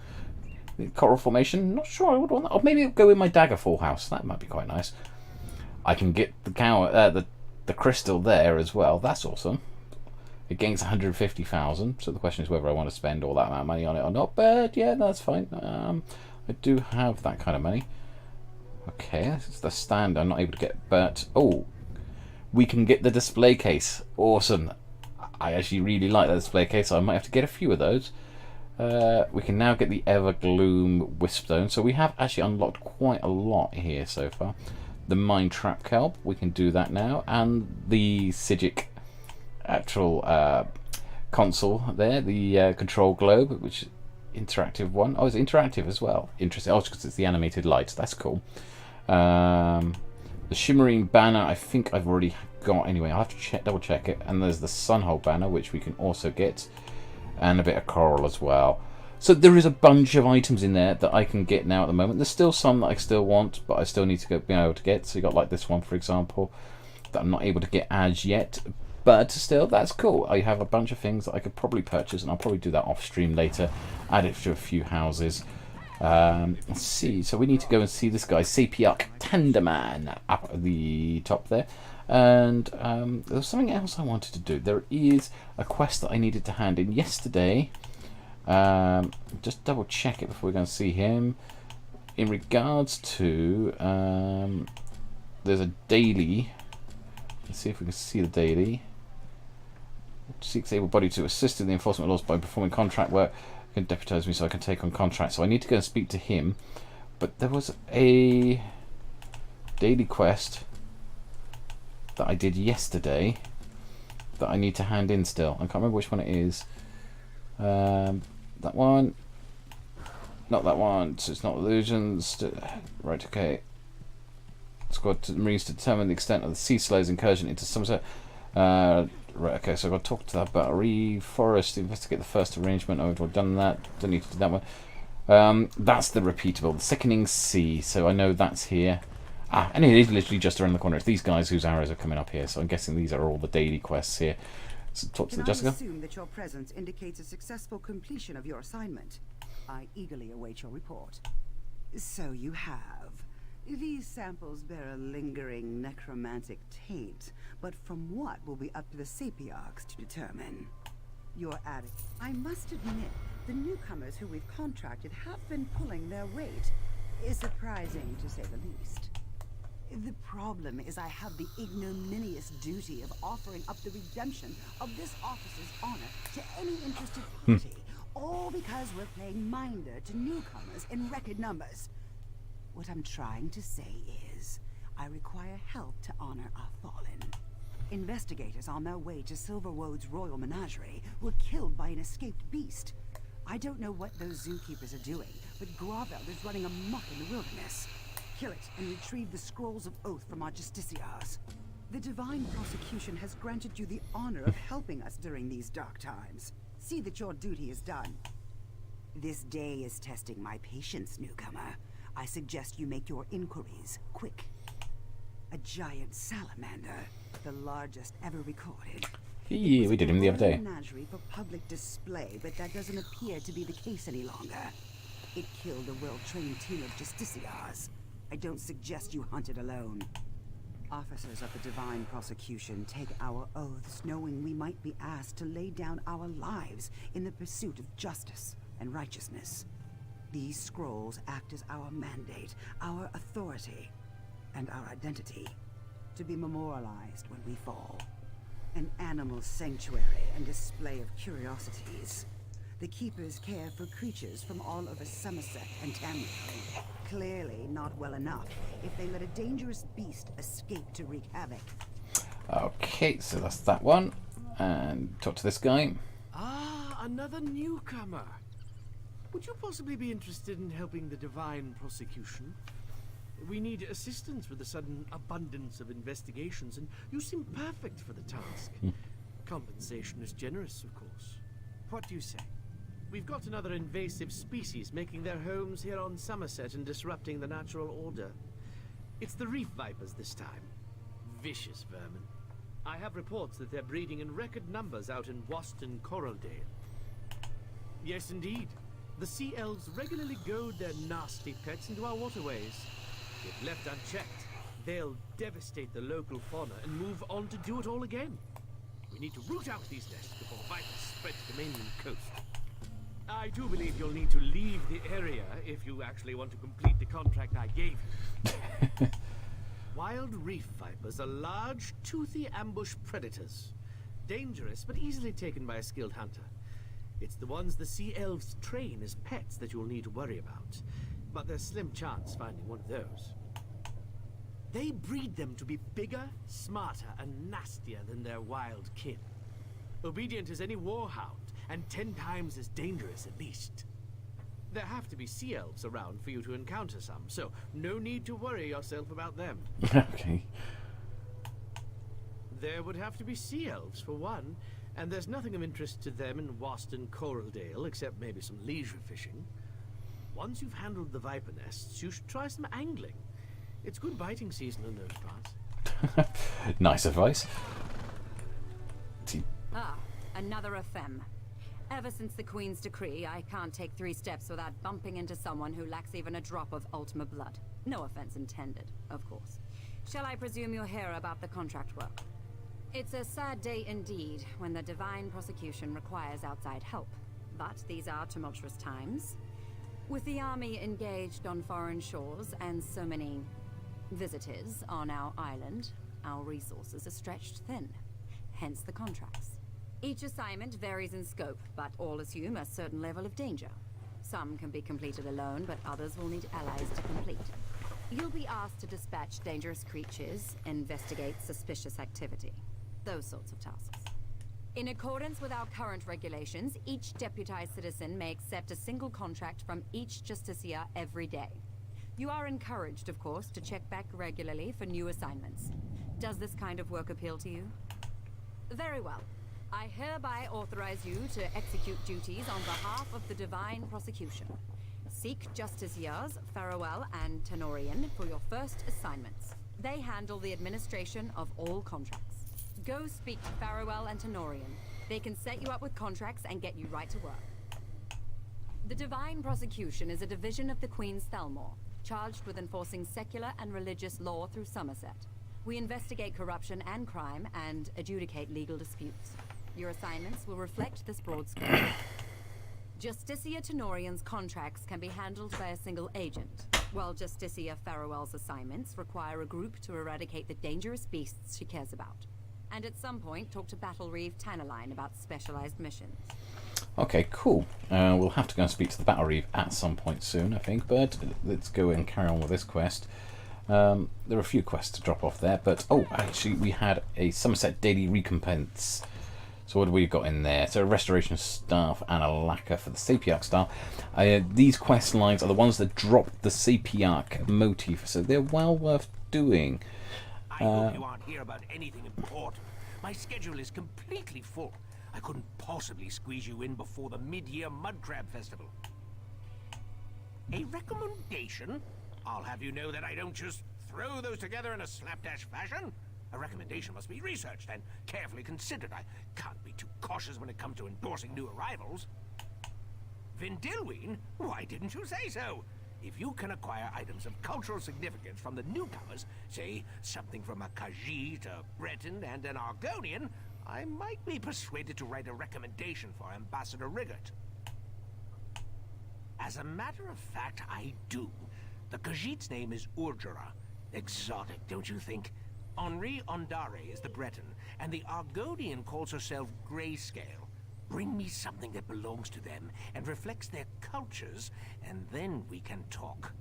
The Coral Formation, not sure I would want that. Or maybe it'll go in my Daggerfall house, that might be quite nice. I can get the the crystal there as well, that's awesome. Against 150,000, so the question is whether I want to spend all that amount of money on it or not, but yeah, that's fine. I do have that kind of money. Okay, that's the stand I'm not able to get, but oh, we can get the display case, awesome. I actually really like that display case, so I might have to get a few of those. We can now get the Evergloom Wispstone, so we have actually unlocked quite a lot here so far. The Mine Trap Kelp, we can do that now, and the Sigic actual console there, the Control Globe, which is interactive one. Oh, it's interactive as well. Interesting. Oh, because it's the animated lights. That's cool. The Shimmering Banner, I think I've already got anyway. I'll have to double check it. And there's the Sunhold Banner, which we can also get, and a bit of coral as well. So there is a bunch of items in there that I can get now at the moment. There's still some that I still want, but I still need to be able to get. So you got like this one, for example, that I'm not able to get as yet. But still, that's cool. I have a bunch of things that I could probably purchase, and I'll probably do that off stream later. Add it to a few houses. Let's see. So we need to go and see this guy, Sapiok Tenderman, up at the top there. And there was something else I wanted to do. There is a quest that I needed to hand in yesterday. Just double check it before we go and see him. In regards to, there's a daily. Let's see if we can see the daily. Seeks able body to assist in the enforcement laws by performing contract work. Can deputize me so I can take on contracts. So I need to go and speak to him. But there was a daily quest that I did yesterday that I need to hand in still. I can't remember which one it is. That one. Not that one. So it's not illusions. Right, okay. Squad to the Marines to determine the extent of the Sea Slayer's incursion into Summerset. Right, okay, so I've got to talk to that battery. Forest, investigate the first arrangement. Oh, I've done that. Don't need to do that one. That's the repeatable. The Sickening Sea. So I know that's here. Ah, and it is literally just around the corner. It's these guys whose arrows are coming up here. So I'm guessing these are all the daily quests here. So talk to Jessica. I assume that your presence indicates a successful completion of your assignment? I eagerly await your report. So you have. These samples bear a lingering necromantic taint, but from what will be up to the Sapiarchs to determine? Your addict. I must admit, the newcomers who we've contracted have been pulling their weight. Is surprising, to say the least. The problem is I have the ignominious duty of offering up the redemption of this officer's honor to any interested party, all because we're playing minder to newcomers in record numbers. What I'm trying to say is, I require help to honor our fallen. Investigators on their way to Silverwood's royal menagerie were killed by an escaped beast. I don't know what those zookeepers are doing, but Graveld is running amok in the wilderness. Kill it and retrieve the scrolls of oath from our justiciars. The divine prosecution has granted you the honor of helping us during these dark times. See that your duty is done. This day is testing my patience, newcomer. I suggest you make your inquiries quick. A giant salamander, the largest ever recorded. Yeah, we did him the other day. Menagerie for public display, but that doesn't appear to be the case any longer. It killed a well-trained team of justiciars. I don't suggest you hunt it alone. Officers of the divine prosecution take our oaths knowing we might be asked to lay down our lives in the pursuit of justice and righteousness. These scrolls act as our mandate, our authority, and our identity, to be memorialized when we fall. An animal sanctuary and display of curiosities. The keepers care for creatures from all over Summerset and Tamriel. Clearly not well enough if they let a dangerous beast escape to wreak havoc. Okay, so that's that one. And talk to this guy. Ah, another newcomer. Would you possibly be interested in helping the divine prosecution? We need assistance with the sudden abundance of investigations, and you seem perfect for the task. Compensation is generous, of course. What do you say? We've got another invasive species making their homes here on Summerset and disrupting the natural order. It's the reef vipers this time. Vicious vermin. I have reports that they're breeding in record numbers out in Waston Coraldale. Yes, indeed. The sea elves regularly goad their nasty pets into our waterways. If left unchecked, they'll devastate the local fauna and move on to do it all again. We need to root out these nests before vipers spread to the mainland coast. I do believe you'll need to leave the area if you actually want to complete the contract I gave you. Wild reef vipers are large, toothy ambush predators. Dangerous, but easily taken by a skilled hunter. It's the ones the sea elves train as pets that you'll need to worry about. But there's slim chance finding one of those. They breed them to be bigger, smarter, and nastier than their wild kin. Obedient as any warhound, and 10 times as dangerous at least. There have to be sea elves around for you to encounter some, so no need to worry yourself about them. Okay. There would have to be sea elves for one, And there's nothing of interest to them in Waston Coraldale, except maybe some leisure fishing. Once you've handled the viper nests, you should try some angling. It's good biting season in those parts. Nice advice. Ah, another ephem. Ever since the Queen's decree, I can't take 3 steps without bumping into someone who lacks even a drop of Ultima blood. No offense intended, of course. Shall I presume you'll hear about the contract work? It's a sad day indeed when the divine prosecution requires outside help. But these are tumultuous times. With the army engaged on foreign shores and so many visitors on our island, our resources are stretched thin. Hence the contracts. Each assignment varies in scope, but all assume a certain level of danger. Some can be completed alone, but others will need allies to complete. You'll be asked to dispatch dangerous creatures, investigate suspicious activity. Those sorts of tasks. In accordance with our current regulations, each deputized citizen may accept a single contract from each Justicia every day. You are encouraged, of course, to check back regularly for new assignments. Does this kind of work appeal to you? Very well. I hereby authorize you to execute duties on behalf of the divine prosecution. Seek Justiciars, Farewell and Tenorian for your first assignments. They handle the administration of all contracts. Go speak to Farewell and Tenorian. They can set you up with contracts and get you right to work. The divine prosecution is a division of the Queen's Thelmore, charged with enforcing secular and religious law through Summerset. We investigate corruption and crime and adjudicate legal disputes. Your assignments will reflect this broad scope. Justicia Tenorian's contracts can be handled by a single agent, while Justicia Farewell's assignments require a group to eradicate the dangerous beasts she cares about. And at some point, talk to Battle Reeve Tannerline about specialized missions. Okay, cool. We'll have to go and speak to the Battle Reeve at some point soon, I think, but let's go and carry on with this quest. There are a few quests to drop off there, but oh, actually we had a Summerset daily recompense. So what have we got in there? So a restoration staff and a lacquer for the Sapiarch star. These quest lines are the ones that drop the Sapiarch motif, so they're well worth doing. I hope you aren't here about anything important. My schedule is completely full. I couldn't possibly squeeze you in before the mid-year Mud Crab Festival. A recommendation? I'll have you know that I don't just throw those together in a slapdash fashion. A recommendation must be researched and carefully considered. I can't be too cautious when it comes to endorsing new arrivals. Vindilween? Why didn't you say so? If you can acquire items of cultural significance from the newcomers, say something from a Khajiit, a Breton, and an Argonian, I might be persuaded to write a recommendation for Ambassador Riggert. As a matter of fact, I do. The Khajiit's name is Urjara. Exotic, don't you think? Henri Ondare is the Breton, and the Argonian calls herself Grayscale. Bring me something that belongs to them and reflects their cultures, and then we can talk.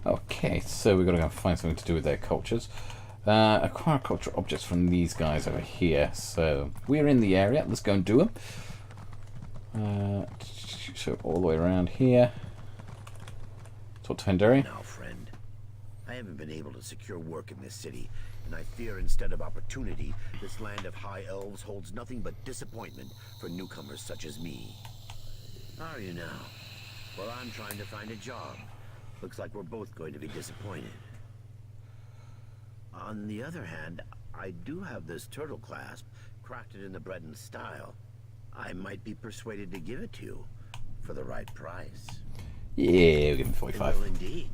Okay, so we've got to go and find something to do with their cultures. Acquire cultural objects from these guys over here. So we're in the area. Let's go and do them. So all the way around here. Talk to Fenderi. Now, friend, I haven't been able to secure work in this city, and I fear instead of opportunity, this land of high elves holds nothing but disappointment for newcomers such as me. How are you now? Well, I'm trying to find a job. Looks like we're both going to be disappointed. On the other hand, I do have this turtle clasp, crafted in the Breton style. I might be persuaded to give it to you for the right price. Yeah, we'll give him 45. Well, indeed.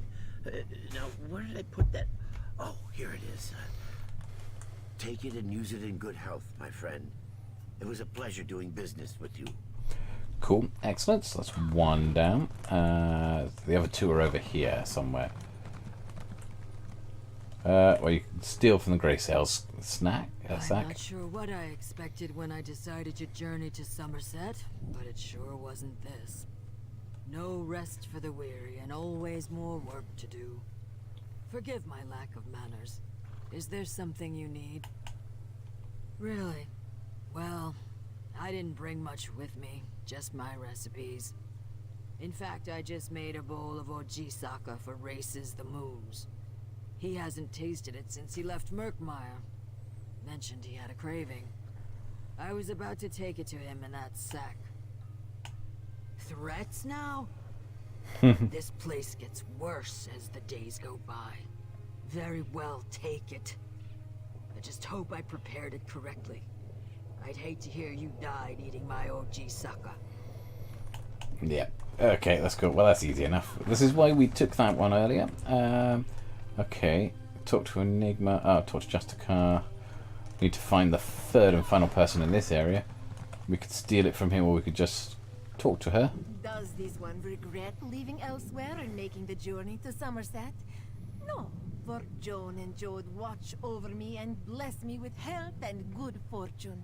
Now, where did I put that? Oh, here it is. Take it and use it in good health, my friend. It was a pleasure doing business with you. Cool, excellent. So that's one down. The other two are over here somewhere. Well, you can steal from the Grayscale's snack. I'm not sure what I expected when I decided to journey to Summerset, but it sure wasn't this. No rest for the weary, and always more work to do. Forgive my lack of manners. Is there something you need? Really? Well, I didn't bring much with me, just my recipes. In fact, I just made a bowl of Ojisaka for Races the Moons. He hasn't tasted it since he left Murkmire. Mentioned he had a craving. I was about to take it to him in that sack. Threats now? This place gets worse as the days go by. Very well, take it. I just hope I prepared it correctly. I'd hate to hear you died eating my OG sucker. Yeah. Okay, that's cool. Well, that's easy enough. This is why we took that one earlier. Okay. Talk to Enigma. Oh, talk to Justicar. We need to find the third and final person in this area. We could steal it from him, or we could just talk to her. Does this one regret leaving elsewhere and making the journey to Summerset? No, for Joan and Jode watch over me and bless me with health and good fortune.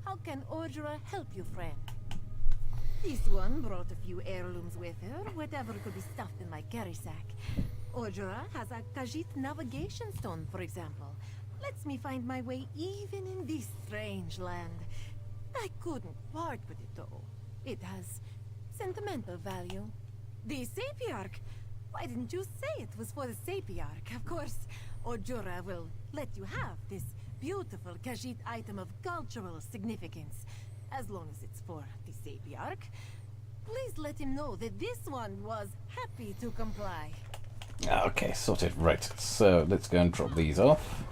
How can Ordra help you, friend? This one brought a few heirlooms with her, whatever could be stuffed in my carry sack. Ordra has a Khajiit navigation stone, for example. Lets me find my way even in this strange land. I couldn't part with it, though. It has sentimental value. The Sapiarch! Why didn't you say it was for the Sapiarch? Of course, Ordra will let you have this beautiful Khajiit item of cultural significance, as long as it's for the Sapiarch. Please let him know that this one was happy to comply. Okay, sorted. Right, so let's go and drop these off.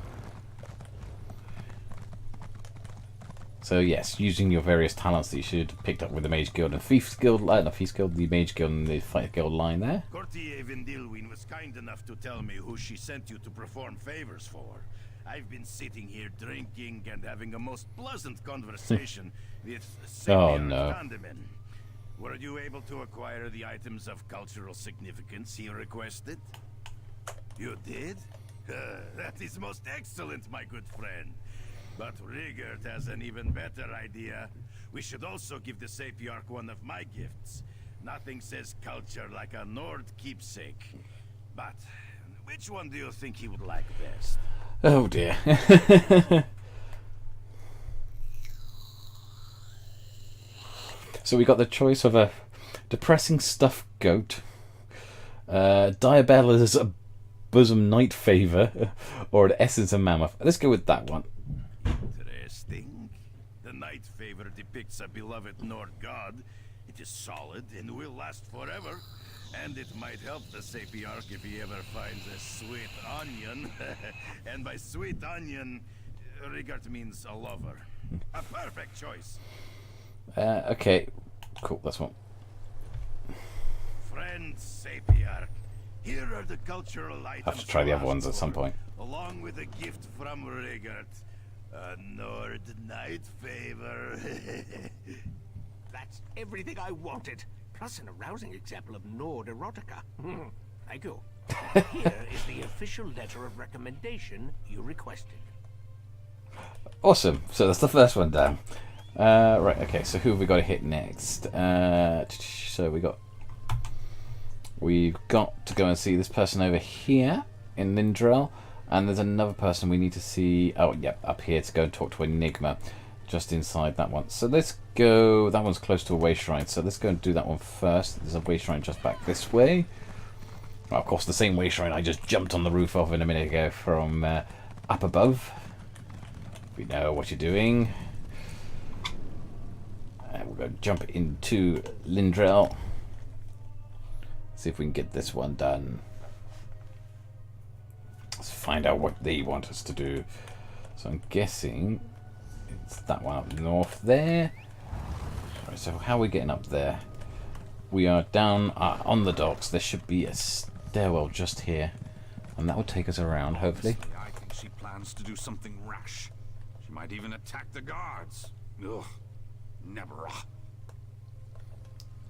So yes, using your various talents that you should have picked up with the Mage Guild and Thief's Guild, not Thief's Guild, the Mage Guild and the Fight Guild line there. Courtier Vendilwyn was kind enough to tell me who she sent you to perform favors for. I've been sitting here drinking and having a most pleasant conversation with Kandaman. Were you able to acquire the items of cultural significance he requested? You did? That is most excellent, my good friend. But Rigert has an even better idea. We should also give the Sapiarch one of my gifts. Nothing says culture like a Nord keepsake. But which one do you think he would like best? Oh dear. So we got the choice of a depressing stuffed goat, Diabella's bosom night favor, or an essence of mammoth. Let's go with that one. Interesting. The night favor depicts a beloved Nord god. It is solid and will last forever. And it might help the Sapiarch if he ever finds a sweet onion. And by sweet onion, Rigert means a lover. A perfect choice. Okay, cool, that's one. Friend Sapiarch, here are the cultural items. I have to try the other ones at some point. Along with a gift from Rigert. A Nord night favor. That's everything I wanted. Plus an arousing example of Nord erotica. Thank you. Here is the official letter of recommendation you requested. Awesome. So that's the first one down. Right, okay, so who have we got to hit next? So we've got to go and see this person over here in Lindrel, and there's another person we need to see, oh yep, up here to go and talk to Enigma, just inside that one. So let's go, that one's close to a way shrine, so let's go and do that one first. There's a way shrine just back this way. Well, of course, the same way shrine I just jumped on the roof of a minute ago from up above. We know what you're doing. We're going to jump into Lindrel. See if we can get this one done. Let's find out what they want us to do. So I'm guessing it's that one up north there. Right, so how are we getting up there? We are down on the docks. There should be a stairwell just here. And that will take us around, hopefully. Honestly, I think she plans to do something rash. She might even attack the guards. Ugh. Never.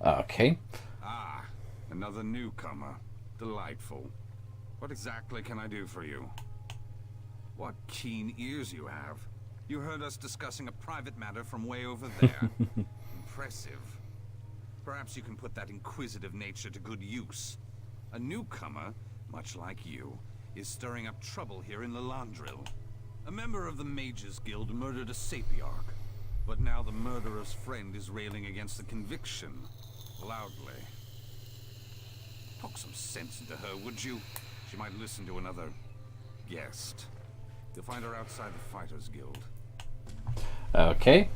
Okay. Ah, another newcomer. Delightful. What exactly can I do for you? What keen ears you have. You heard us discussing a private matter from way over there. Impressive. Perhaps you can put that inquisitive nature to good use. A newcomer, much like you, is stirring up trouble here in Lilandril. A member of the Mages Guild murdered a Sapiarch. But now the murderer's friend is railing against the conviction, loudly. Talk some sense into her, would you? She might listen to another guest. You'll find her outside the Fighters Guild. Okay.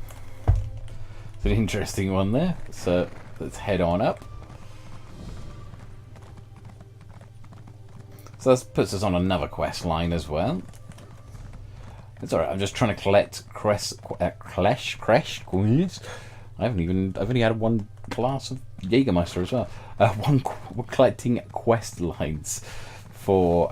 It's an interesting one there. So let's head on up. So that puts us on another quest line as well. It's alright, I'm just trying to collect I've only had one glass of Jägermeister as well. We're collecting quest lines for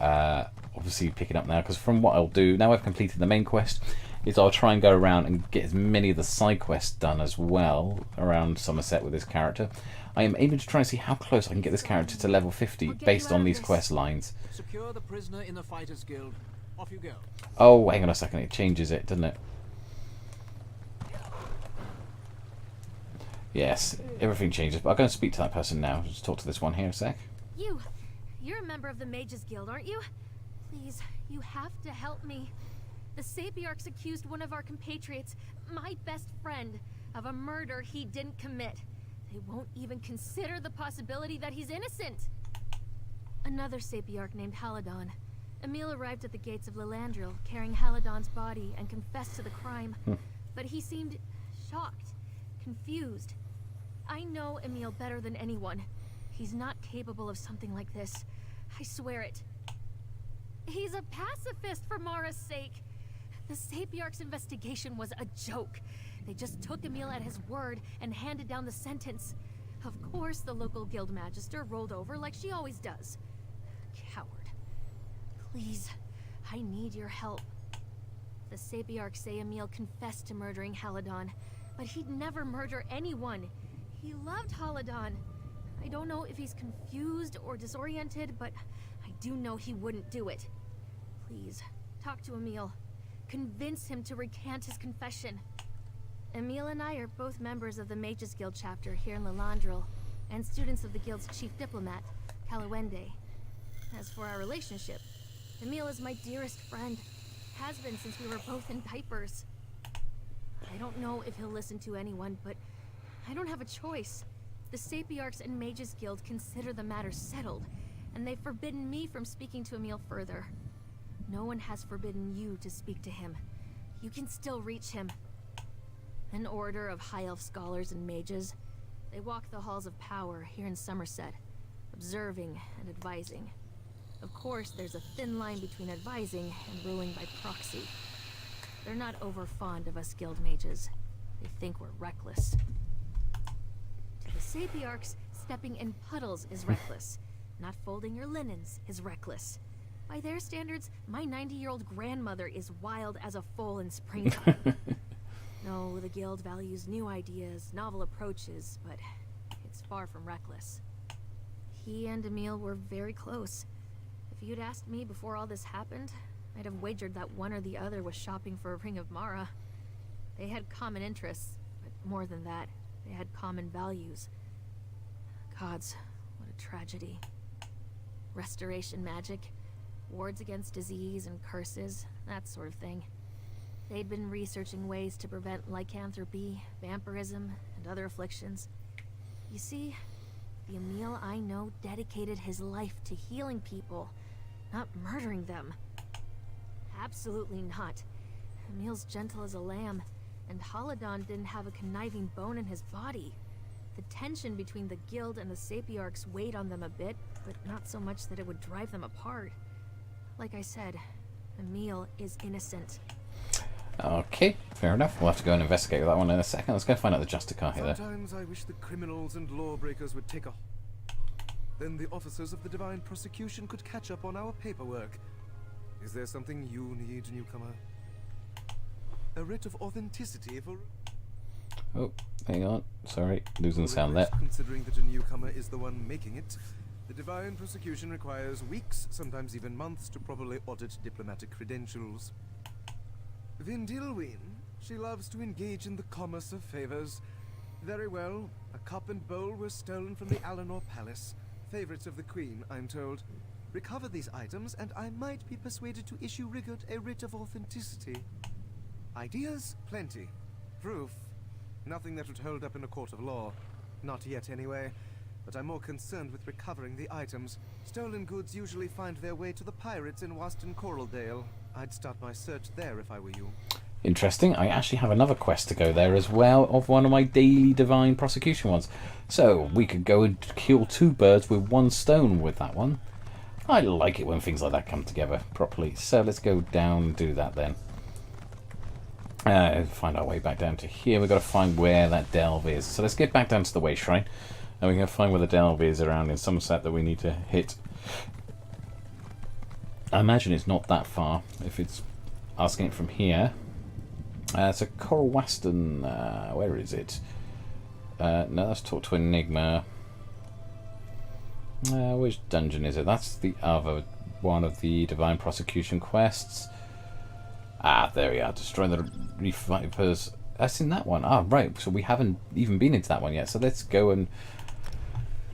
obviously picking up now, because from what I'll do, now I've completed the main quest, is I'll try and go around and get as many of the side quests done as well around Summerset with this character. I am aiming to try and see how close I can get this character to level 50 based on these quest lines. Secure the prisoner in the Fighters Guild. Off you go. Oh, hang on a second, it changes it, doesn't it? Yes, everything changes, but I'll go and speak to that person now. Just talk to this one here a sec. You're a member of the Mages Guild, aren't you? Please, you have to help me. The Sapiarchs accused one of our compatriots, my best friend, of a murder he didn't commit. They won't even consider the possibility that he's innocent. Another Sapiarch named Haladon. Emil arrived at the gates of Lilandril, carrying Haladon's body, and confessed to the crime. But he seemed shocked, confused. I know Emil better than anyone. He's not capable of something like this. I swear it. He's a pacifist for Mara's sake. The Sapiarch's investigation was a joke. They just took Emil at his word and handed down the sentence. Of course, the local guild magister rolled over like she always does. Coward. Please, I need your help. The Sapiarchs say Emil confessed to murdering Haladon, but he'd never murder anyone. He loved Haladon. I don't know if he's confused or disoriented, but I do know he wouldn't do it. Please, talk to Emil. Convince him to recant his confession. Emil and I are both members of the Mages Guild chapter here in Lilandril, and students of the guild's chief diplomat, Kalawende. As for our relationship, Emil is my dearest friend. Has been since we were both in diapers. I don't know if he'll listen to anyone, but I don't have a choice. The Sapiarchs and Mages Guild consider the matter settled, and they've forbidden me from speaking to Emil further. No one has forbidden you to speak to him. You can still reach him. An order of high elf scholars and mages. They walk the halls of power here in Summerset, observing and advising. Of course, there's a thin line between advising and ruling by proxy. They're not over fond of us guild mages. They think we're reckless. To the Sapiarchs, stepping in puddles is reckless. Not folding your linens is reckless. By their standards, my 90-year-old grandmother is wild as a foal in springtime. No, the guild values new ideas, novel approaches, but it's far from reckless. He and Emil were very close. If you'd asked me before all this happened, I'd have wagered that one or the other was shopping for a ring of Mara. They had common interests, but more than that, they had common values. Gods, what a tragedy. Restoration magic, wards against disease and curses, that sort of thing. They'd been researching ways to prevent lycanthropy, vampirism, and other afflictions. You see, the Emil I know dedicated his life to healing people, not murdering them. Absolutely not. Emil's gentle as a lamb, and Haladon didn't have a conniving bone in his body. The tension between the guild and the Sapiarchs weighed on them a bit, but not so much that it would drive them apart. Like I said, Emil is innocent. Okay, fair enough. We'll have to go and investigate that one in a second. Let's go find out the Justicar here. Sometimes I wish the criminals and lawbreakers would take a... Then the officers of the Divine Prosecution could catch up on our paperwork. Is there something you need, newcomer? A writ of authenticity for... Oh, hang on. Sorry, losing sound there. Considering that a newcomer is the one making it, the Divine Prosecution requires weeks, sometimes even months, to properly audit diplomatic credentials. Vindilwyn, she loves to engage in the commerce of favors. Very well, a cup and bowl were stolen from the Alinor Palace. Favorites of the Queen, I'm told. Recover these items, and I might be persuaded to issue Rigurt a writ of authenticity. Ideas? Plenty. Proof? Nothing that would hold up in a court of law. Not yet, anyway. But I'm more concerned with recovering the items. Stolen goods usually find their way to the pirates in Waston Coraldale. I'd start my search there if I were you. Interesting. I actually have another quest to go there as well of one of my daily divine prosecution ones. So we could go and kill 2 birds with 1 stone with that one. I like it when things like that come together properly. So let's go down and do that then. Find our way back down to here. We've got to find where that delve is. So let's get back down to the way shrine. And we're going to find where the delve is around in Summerset that we need to hit. I imagine it's not that far if it's asking it from here. So Coral Weston, where is it? No, that's talk to Enigma. Which dungeon is it? That's the other one of the Divine Prosecution quests. Ah, there we are. Destroy the Reef Vipers. That's in that one. Ah, right. So we haven't even been into that one yet. So let's go and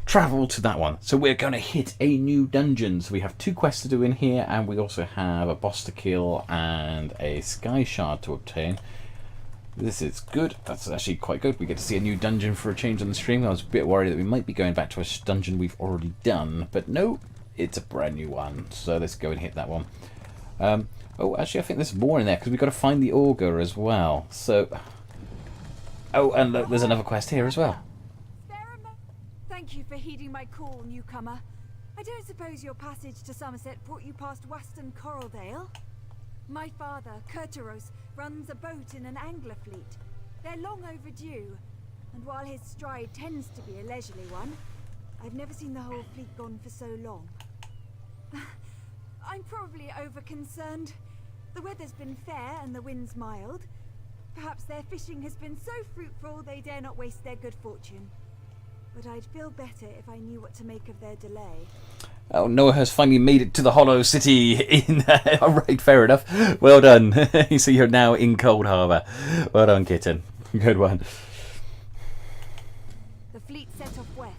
travel to that one. So we're going to hit a new dungeon. So we have 2 quests to do in here, and we also have a boss to kill and a Sky Shard to obtain. This is good. That's actually quite good. We get to see a new dungeon for a change on the stream. I was a bit worried that we might be going back to a dungeon we've already done, but no, it's a brand new one. So let's go and hit that one. Oh, actually, I think there's more in there because we've got to find the Augur as well. So, oh, and look, there's another quest here as well. Thank you for heeding my call, newcomer. I don't suppose your passage to Summerset brought you past Weston Coraldale? My father, Kurteros, runs a boat in an angler fleet. They're long overdue, and while his stride tends to be a leisurely one, I've never seen the whole fleet gone for so long. I'm probably over-concerned. The weather's been fair and the wind's mild. Perhaps their fishing has been so fruitful they dare not waste their good fortune. But I'd feel better if I knew what to make of their delay. Oh, Noah has finally made it to the Hollow City. Alright, fair enough. Well done. So you're now in Cold Harbour. Well done, kitten. Good one. The fleet set off west.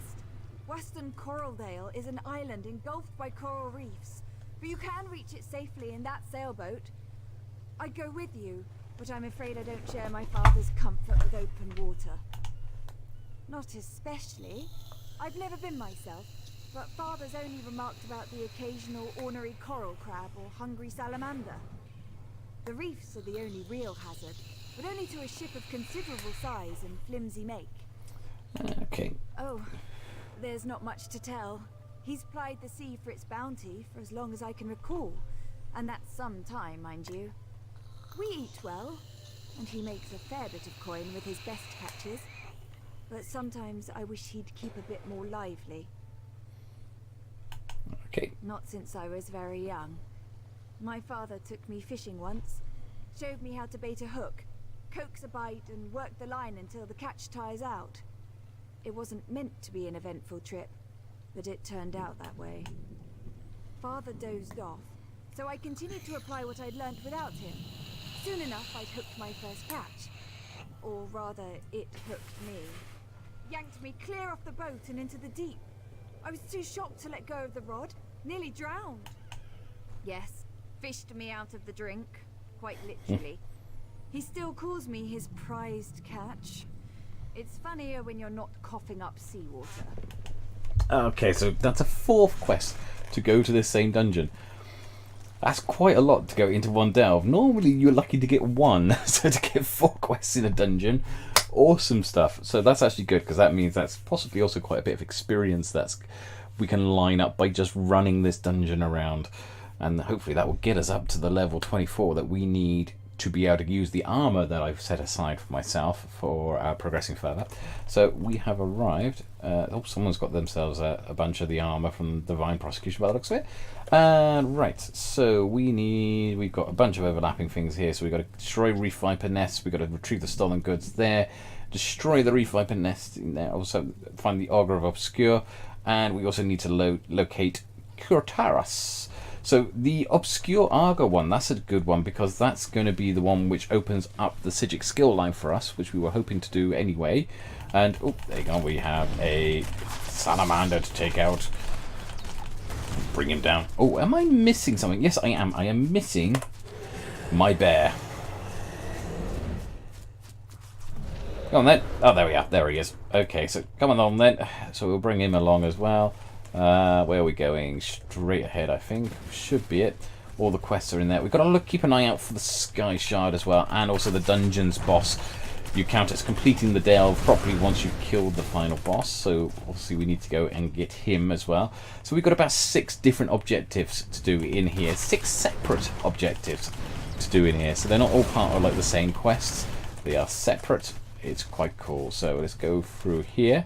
Weston Coraldale is an island engulfed by coral reefs, but you can reach it safely in that sailboat. I'd go with you, but I'm afraid I don't share my father's comfort with open water. Not especially. I've never been myself, but Father's only remarked about the occasional ornery coral crab or hungry salamander. The reefs are the only real hazard, but only to a ship of considerable size and flimsy make. Okay. Oh, there's not much to tell. He's plied the sea for its bounty for as long as I can recall, and that's some time, mind you. We eat well, and he makes a fair bit of coin with his best catches. But sometimes I wish he'd keep a bit more lively. Okay. Not since I was very young. My father took me fishing once, showed me how to bait a hook, coax a bite and work the line until the catch tires out. It wasn't meant to be an eventful trip, but it turned out that way. Father dozed off, so I continued to apply what I'd learnt without him. Soon enough I'd hooked my first catch. Or rather, it hooked me. Yanked me clear off the boat and into the deep. I was too shocked to let go of the rod, nearly drowned. Yes, fished me out of the drink, quite literally. He still calls me his prized catch. It's funnier when you're not coughing up seawater. Okay, so that's a 4th quest to go to this same dungeon. That's quite a lot to go into one delve. Normally you're lucky to get 1, so to get 4 quests in a dungeon, awesome stuff. So that's actually good, because that means that's possibly also quite a bit of experience that's we can line up by just running this dungeon around, and hopefully that will get us up to the level 24 that we need to be able to use the armor that I've set aside for myself for progressing further. So we have arrived. Oh, someone's got themselves a bunch of the armor from Divine Prosecution by the looks of it. Right, so we've got a bunch of overlapping things here. So we've got to destroy Reef Viper nests, we've got to retrieve the stolen goods there, destroy the Reef Viper nest in there, also find the Augur of Obscure, and we also need to locate Kurteros. So the Obscure Augur one, that's a good one, because that's going to be the one which opens up the Psijic skill line for us, which we were hoping to do anyway. And, oh, there you go, we have a salamander to take out. Bring him down. Oh, am I missing something? Yes, I am. I am missing my bear. Come on then. Oh, there we are. There he is. Okay, so come on then. So we'll bring him along as well. Where are we going? Straight ahead, I think. Should be it. All the quests are in there. We've got to keep an eye out for the Sky Shard as well, and also the dungeons boss. You count as completing the delve properly once you've killed the final boss, so obviously we need to go and get him as well. So we've got about 6 different objectives to do in here, 6 separate objectives to do in here. So they're not all part of like the same quests, they are separate. It's quite cool. So let's go through here,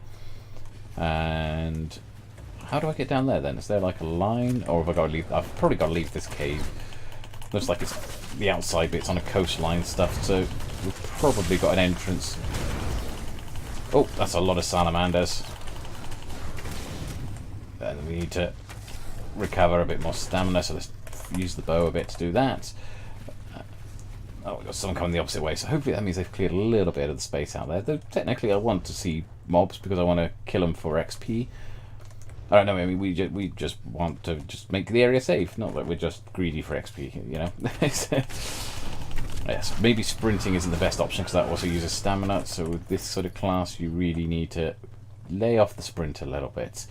and how do I get down there then? Is there like a line, or have I got to leave? I've probably got to leave this cave. Looks like it's the outside bits on a coastline stuff, so we've probably got an entrance. Oh, that's a lot of salamanders. And we need to recover a bit more stamina, so let's use the bow a bit to do that. Oh, we've got some coming the opposite way, so hopefully that means they've cleared a little bit of the space out there. Though technically I want to see mobs because I want to kill them for XP. I don't know, I mean, we just want to just make the area safe, not that we're just greedy for XP, you know. Yes, maybe sprinting isn't the best option because that also uses stamina, so with this sort of class you really need to lay off the sprint a little bit.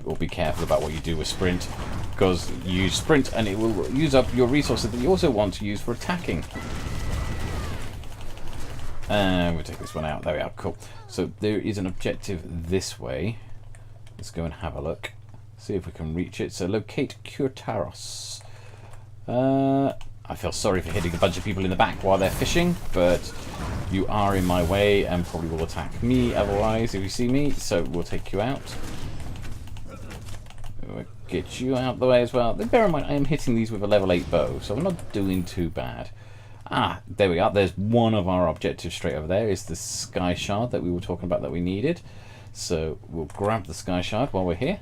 Or be careful about what you do with sprint, because you use sprint and it will use up your resources that you also want to use for attacking. And we'll take this one out, there we are, cool. So there is an objective this way. Let's go and have a look. See if we can reach it. So locate Kurtaros. I feel sorry for hitting a bunch of people in the back while they're fishing, but you are in my way and probably will attack me otherwise if you see me, so we'll take you out. We'll get you out the way as well. Bear in mind, I am hitting these with a level 8 bow, so I'm not doing too bad. Ah, there we are. There's one of our objectives straight over there. Is the Sky Shard that we were talking about that we needed. So we'll grab the Sky Shard while we're here.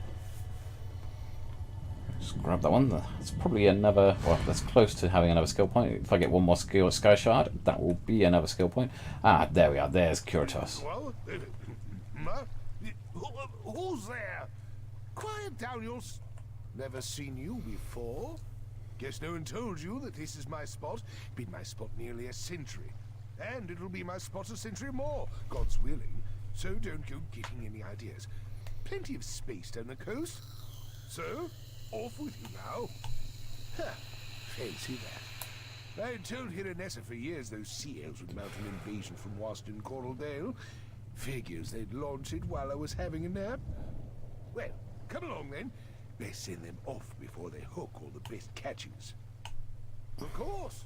Just grab that one. That's probably another, well, that's close to having another skill point. If I get one more Sky Shard, that will be another skill point. Ah, there we are. There's Kurtos. Well, who's there? Quiet down, you'll... Never seen you before. Guess no one told you that this is my spot. Been my spot nearly a century. And it'll be my spot a century more, God's willing. So don't go getting any ideas. Plenty of space down the coast. So, off with you now. Huh, fancy that. I told Hiranessa for years those sea elves would mount an invasion from Waston Coraldale. Figures they'd launch it while I was having a nap. Well, come along then. Let's send them off before they hook all the best catches. Of course.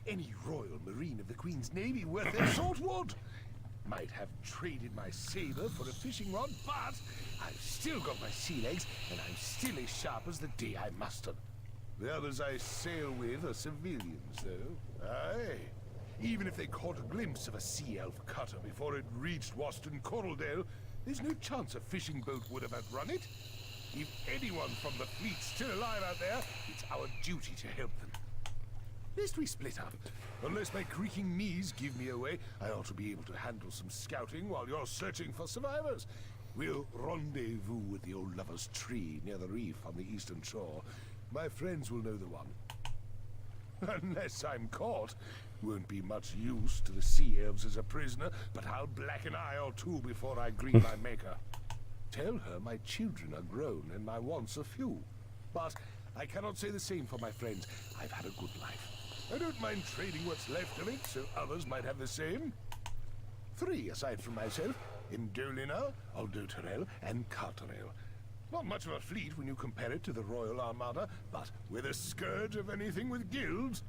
Any Royal Marine of the Queen's Navy worth their salt would. Might have traded my saber for a fishing rod, but I've still got my sea legs, and I'm still as sharp as the day I mustered. The others I sail with are civilians, though. Aye. Even if they caught a glimpse of a sea elf cutter before it reached Waston Coraldale, there's no chance a fishing boat would have outrun it. If anyone from the fleet's still alive out there, it's our duty to help them. Lest we split up. Unless my creaking knees give me away, I ought to be able to handle some scouting while you're searching for survivors. We'll rendezvous at the old lover's tree near the reef on the eastern shore. My friends will know the one. Unless I'm caught. Won't be much use to the sea elves as a prisoner, but I'll black an eye or two before I greet my maker. Tell her my children are grown and my wants are few. But I cannot say the same for my friends. I've had a good life. I don't mind trading what's left of it, so others might have the same. 3 aside from myself: Indolina, Aldoterel, and Carterel. Not much of a fleet when you compare it to the Royal Armada, but we're the scourge of anything with guilds.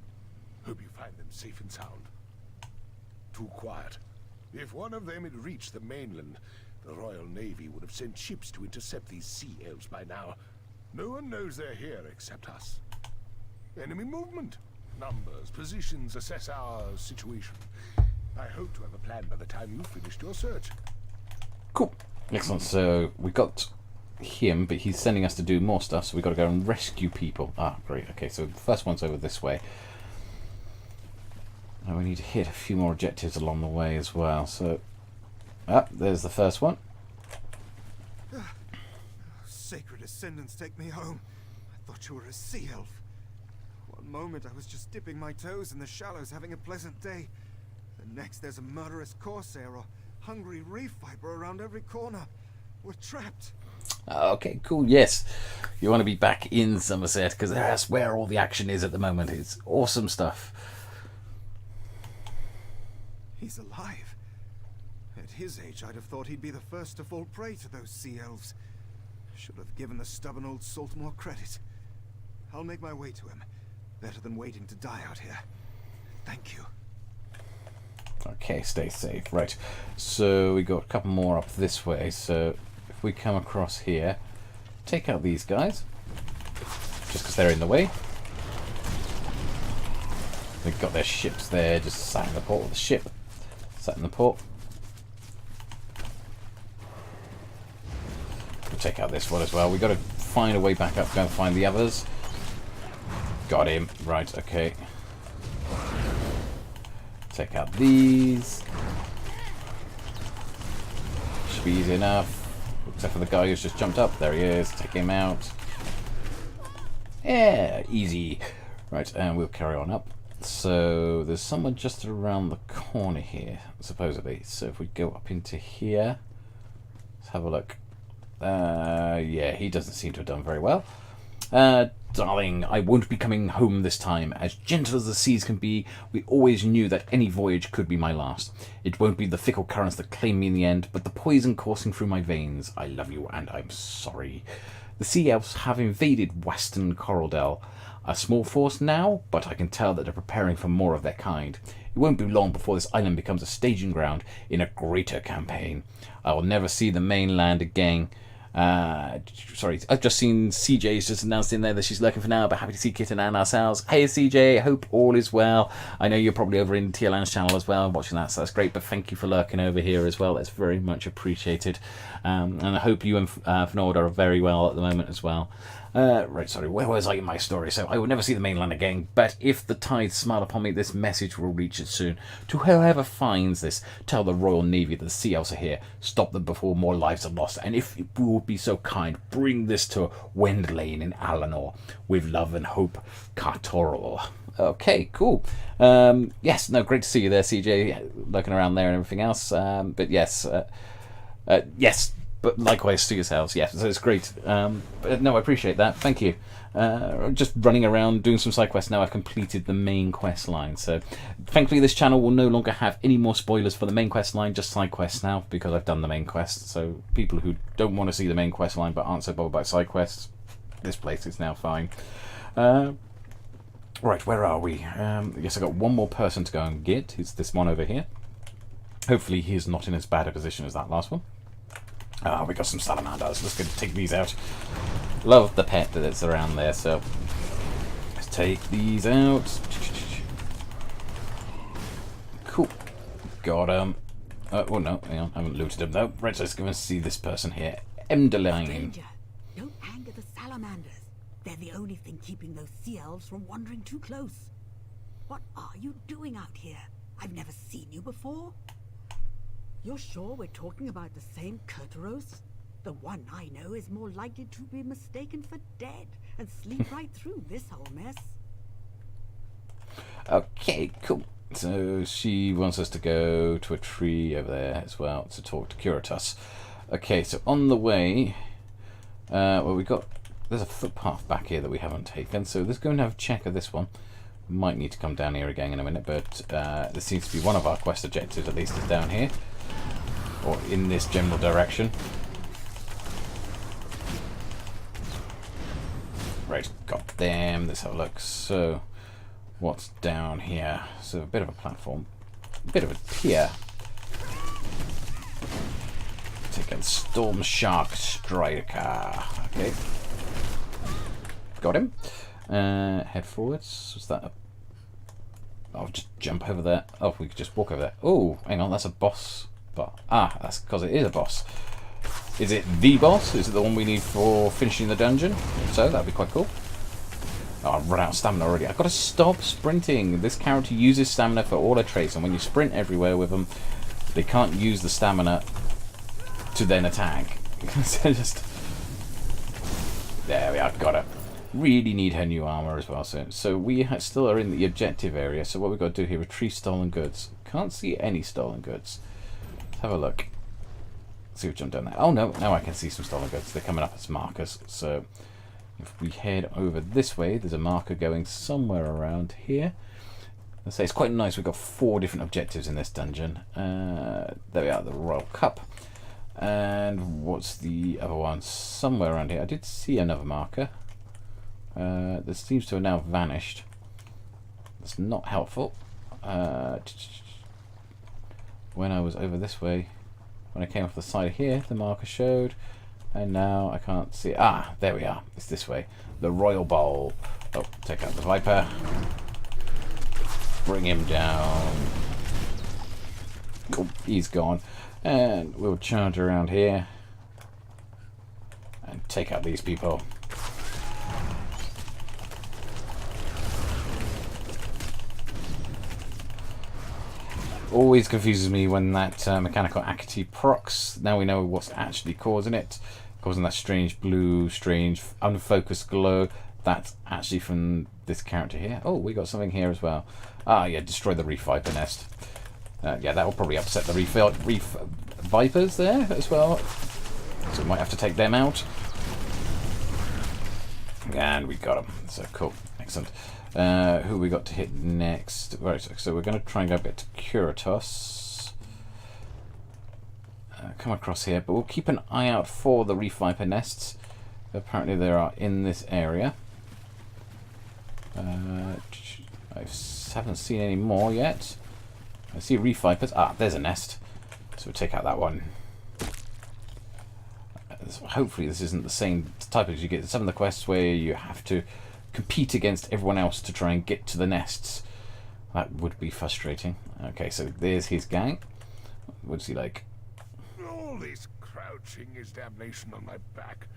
Hope you find them safe and sound. Too quiet. If one of them had reached the mainland, the Royal Navy would have sent ships to intercept these sea elves by now. No one knows they're here except us. Enemy movement. Numbers, positions, assess our situation. I hope to have a plan by the time you've finished your search. Cool. Excellent. So we got him, but he's sending us to do more stuff, so we've got to go and rescue people. Ah, great. Okay, so the first one's over this way. And we need to hit a few more objectives along the way as well. So, there's the first one. Sacred Ascendants, take me home. I thought you were a sea elf. One moment I was just dipping my toes in the shallows having a pleasant day. The next there's a murderous corsair or hungry reef viper around every corner. We're trapped. Okay, cool. Yes, you want to be back in Summerset because that's where all the action is at the moment. It's awesome stuff. He's alive. At his age, I'd have thought he'd be the first to fall prey to those sea elves. Should have given the stubborn old salt more credit. I'll make my way to him. Better than waiting to die out here. Thank you. Okay, stay safe. Right, so we got a couple more up this way. So if we come across here, take out these guys, just because they're in the way. They've got their ships there, just sat in the port with the ship. Sat in the port. We'll take out this one as well. We've got to find a way back up, go and find the others. Got him. Right, okay. Take out these. Should be easy enough. Except for the guy who's just jumped up. There he is. Take him out. Yeah, easy. Right, and we'll carry on up. So there's someone just around the corner here, supposedly. So if we go up into here, let's have a look. Yeah, he doesn't seem to have done very well. Darling, I won't be coming home this time. As gentle as the seas can be, we always knew that any voyage could be my last. It won't be the fickle currents that claim me in the end, but the poison coursing through my veins. I love you, and I'm sorry. The sea elves have invaded Western Coraldel. A small force now, but I can tell that they're preparing for more of their kind. It won't be long before this island becomes a staging ground in a greater campaign. I will never see the mainland again. Sorry, I've just seen CJ's just announced in there that she's lurking for now, but happy to see Kitten and ourselves. Hey CJ, I hope all is well. I know you're probably over in TLN's channel as well watching that, so that's great, but thank you for lurking over here as well. That's very much appreciated. And I hope you and Fnord are very well at the moment as well. Right, sorry, where was I in my story? So I will never see the mainland again, but if the tides smile upon me, this message will reach it soon. To whoever finds this, tell the Royal Navy that the sea elves are here. Stop them before more lives are lost, and if you would be so kind, bring this to Wendlane in Alanor. With love and hope, Cartorol. Okay, cool. Yes, no, great to see you there, CJ, lurking around there and everything else. But yes, yes. But likewise to yourselves, yes, so it's great. But no, I appreciate that, thank you. Just running around doing some side quests now. I've completed the main quest line, so thankfully this channel will no longer have any more spoilers for the main quest line, just side quests now, because I've done the main quest. So people who don't want to see the main quest line but aren't so bothered by side quests, this place is now fine. Right, where are we? Yes, I've got one more person to go and get. It's this one over here. Hopefully he's not in as bad a position as that last one. We got some salamanders. Let's go take these out. Love the pet that's around there, so let's take these out. Cool. Got them. Oh no, hang on, I haven't looted them though. Right, so let's go and see this person here. Emdeline. Stranger, don't anger the salamanders. They're the only thing keeping those sea elves from wandering too close. What are you doing out here? I've never seen you before. You're sure we're talking about the same Kurtaros? The one I know is more likely to be mistaken for dead and sleep right through this whole mess. Okay, cool. So she wants us to go to a tree over there as well to talk to Curitas. Okay, so on the way, well, there's a footpath back here that we haven't taken, so let's go and have a check of this one. Might need to come down here again in a minute, but this seems to be one of our quest objectives, at least, is down here. Or in this general direction. Right, got them. Let's have a look. So, what's down here? So, a bit of a platform. A bit of a pier. Take a Storm Shark Striker. Okay. Got him. Head forwards. Was that a... I'll just jump over there. Oh, we could just walk over there. Oh, hang on, that's a boss. That's because it is a boss. Is it the boss? Is it the one we need for finishing the dungeon? If so, that'd be quite cool. Oh, I've run out of stamina already. I've got to stop sprinting. This character uses stamina for all her traits, and when you sprint everywhere with them, they can't use the stamina to then attack. So just... There we are, got her. Really need her new armor as well soon. So we still are in the objective area, so what we've got to do here, retrieve stolen goods. Can't see any stolen goods. Have a look. Let's see what jump down there. Oh no, now I can see some stolen goods. They're coming up as markers. So if we head over this way, there's a marker going somewhere around here. Let's say it's quite nice. We've got 4 different objectives in this dungeon. There we are, the Royal Cup. And what's the other one? Somewhere around here. I did see another marker. This seems to have now vanished. That's not helpful. When I was over this way, when I came off the side here, the marker showed. And now I can't see it. Ah, there we are. It's this way. The Royal Bowl. Oh, take out the Viper. Bring him down. Oh, he's gone. And we'll charge around here and take out these people. Always confuses me when that mechanical activity procs. Now we know what's actually causing it. Causing that strange blue, strange unfocused glow. That's actually from this character here. Oh, we got something here as well. Ah, yeah, destroy the reef viper nest. Yeah, that will probably upset the reef vipers there as well. So we might have to take them out. And we got them. So cool. Excellent. Who we got to hit next? Right, so we're going to try and go a bit to Curatos. Come across here, but we'll keep an eye out for the reef viper nests. Apparently they are in this area. I haven't seen any more yet. I see reef vipers. Ah, there's a nest. So we'll take out that one. Hopefully this isn't the same type as you get in some of the quests where you have to compete against everyone else to try and get to the nests. That would be frustrating. Okay, so there's his gang. What's he like? All this crouching is damnation on my back.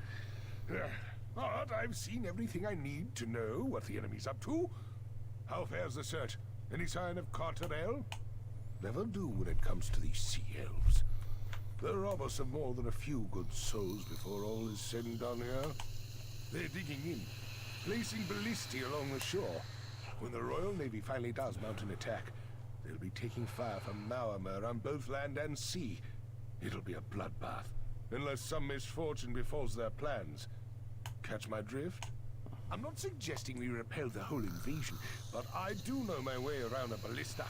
But I've seen everything I need to know what the enemy's up to. How fares the search? Any sign of Carterel? Never do when it comes to these sea elves. They rob us of more than a few good souls before all is said and done here. They're digging in, placing ballistae along the shore. When the Royal Navy finally does mount an attack, they'll be taking fire from Mauamer on both land and sea. It'll be a bloodbath, unless some misfortune befalls their plans. Catch my drift? I'm not suggesting we repel the whole invasion, but I do know my way around a ballista.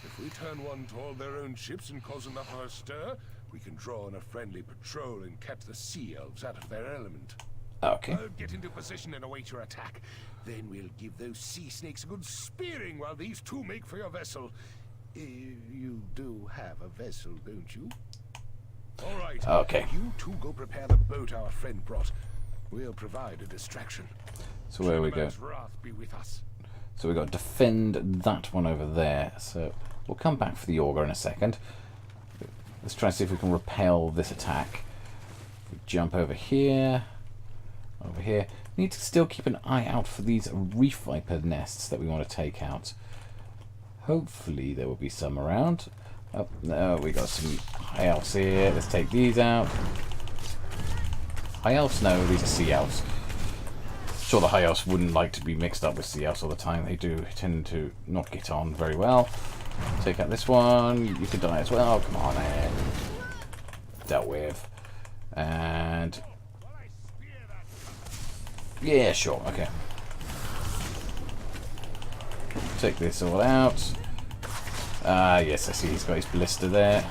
If we turn one to all their own ships and cause enough of a stir, we can draw on a friendly patrol and catch the sea elves out of their element. Okay. I'll get into position and await your attack. Then we'll give those sea snakes a good spearing while these two make for your vessel. You do have a vessel, don't you? All right. Okay. You two go prepare the boat our friend brought. We'll provide a distraction. So where we go? Zenimax wrath be with us. So we've got to defend that one over there. So we'll come back for the auger in a second. Let's try and see if we can repel this attack. We jump over here. Over here. We need to still keep an eye out for these reef viper nests that we want to take out. Hopefully there will be some around. Oh, no, we got some high elves here. Let's take these out. High elves? No, these are sea elves. Sure, the high elves wouldn't like to be mixed up with sea elves all the time. They do tend to not get on very well. Take out this one. You could die as well. Come on, man. Dealt with. And yeah, sure. Okay. Take this all out. Yes, I see he's got his ballista there.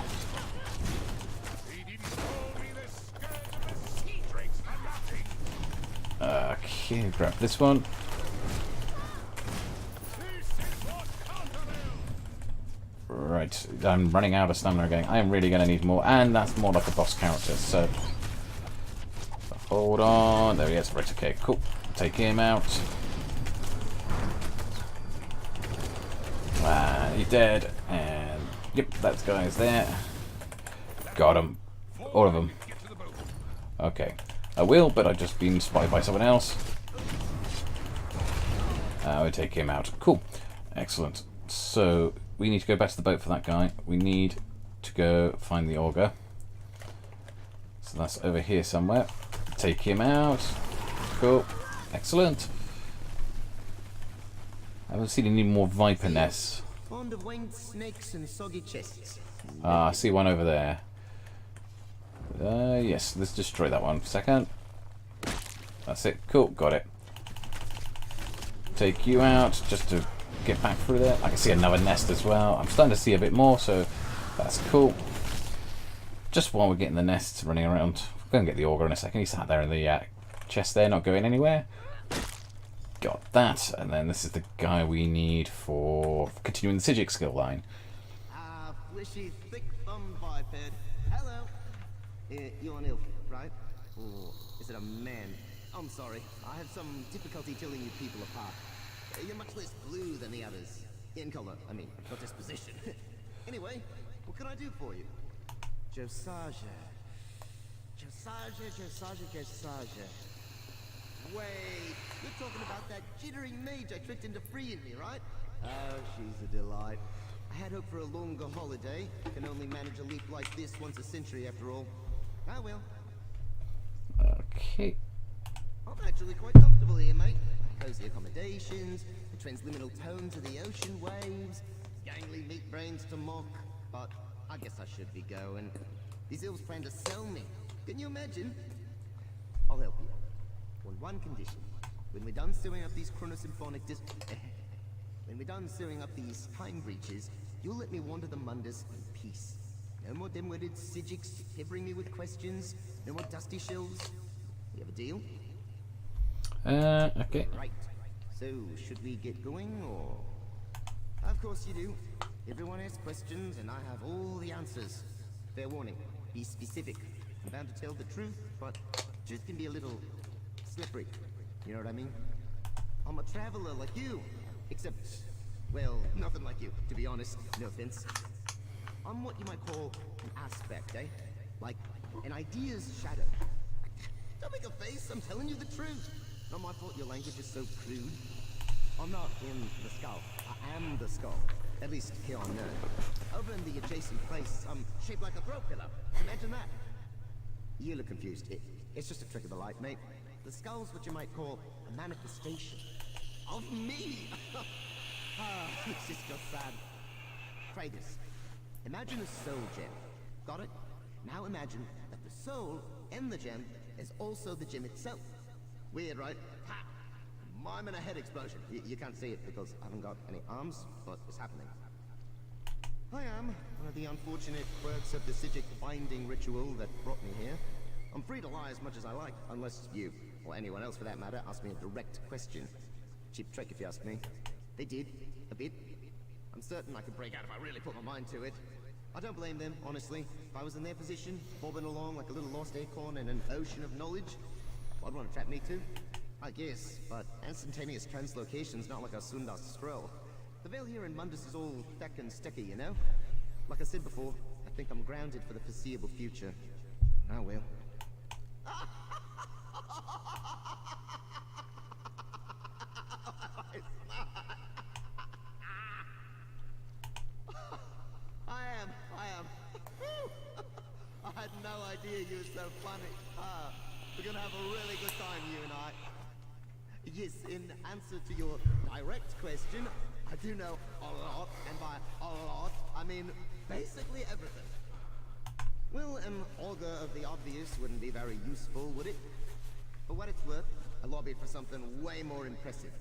Okay, grab this one. Right, I'm running out of stamina again. I am really going to need more, and that's more like a boss character, so hold on. There he is. Right, okay, cool. Take him out. He's dead, and yep, that guy's there. Got him. All of them. Okay. I will, but I've just been spotted by someone else. We'll take him out. Cool. Excellent. So, we need to go back to the boat for that guy. We need to go find the auger. So that's over here somewhere. Take him out. Cool. Excellent. I haven't seen any more viper nests. Fond of winged snakes and soggy chests. I see one over there. Yes, let's destroy that one for a second. That's it. Cool, got it. Take you out just to get back through there. I can see another nest as well. I'm starting to see a bit more, so that's cool. Just while we're getting the nests running around, we're going to get the auger in a second. He sat there in the chest there, not going anywhere. Got that, and then this is the guy we need for continuing the Sigic skill line. Fleshy, thick-thumbed biped. Hello. You're an elf, right? Or is it a man? I'm sorry. I have some difficulty telling you people apart. You're much less blue than the others. In color, I mean, not disposition. Anyway, what can I do for you? Josiah. Wait, you're talking about that jittery mage I tricked into freeing me, right? Oh, she's a delight. I had hoped for a longer holiday. Can only manage a leap like this once a century after all. I will. Okay. I'm actually quite comfortable here, mate. Cozy accommodations, the transliminal tones of the ocean waves, gangly meat brains to mock. But I guess I should be going. These elves plan to sell me. Can you imagine? I'll help you. On one condition. When we're done sewing up these chronosymphonic when we're done sewing up these time breaches, you'll let me wander the Mundus in peace. No more dim-witted Sigics peppering me with questions. No more dusty shells. You have a deal? Okay. Right. So, should we get going, or...? Of course you do. Everyone asks questions, and I have all the answers. Fair warning. Be specific. I'm bound to tell the truth, but truth can be a little slippery. You know what I mean? I'm a traveler like you. Except, well, nothing like you, to be honest. No offense. I'm what you might call an aspect, eh? Like, an idea's shadow. Don't make a face, I'm telling you the truth. Not my fault your language is so crude. I'm not in the skull. I am the skull. At least here on Earth. Over in the adjacent place, I'm shaped like a throat pillar. Imagine that. You look confused. It's just a trick of the light, mate. The skull's what you might call a manifestation of me. It's just sad. Try this. Imagine a soul gem. Got it? Now imagine that the soul and the gem is also the gem itself. Weird, right? Ha! Mime and a head explosion. You can't see it because I haven't got any arms, but it's happening. I am one of the unfortunate quirks of the Sigic binding ritual that brought me here. I'm free to lie as much as I like, unless you, or anyone else for that matter, ask me a direct question. Cheap trick if you ask me. They did, a bit. I'm certain I could break out if I really put my mind to it. I don't blame them, honestly. If I was in their position, bobbing along like a little lost acorn in an ocean of knowledge, I'd want to trap me too. I guess, but instantaneous translocation's not like a Sundas scroll. The veil here in Mundus is all thick and sticky, you know? Like I said before, I think I'm grounded for the foreseeable future. I will. I am. I had no idea you were so funny. We're gonna have a really good time, you and I. Yes, in answer to your direct question, I do know a lot, and by a lot, I mean basically everything. Well, an augur of the obvious wouldn't be very useful, would it? For what it's worth, I lobbied for something way more impressive.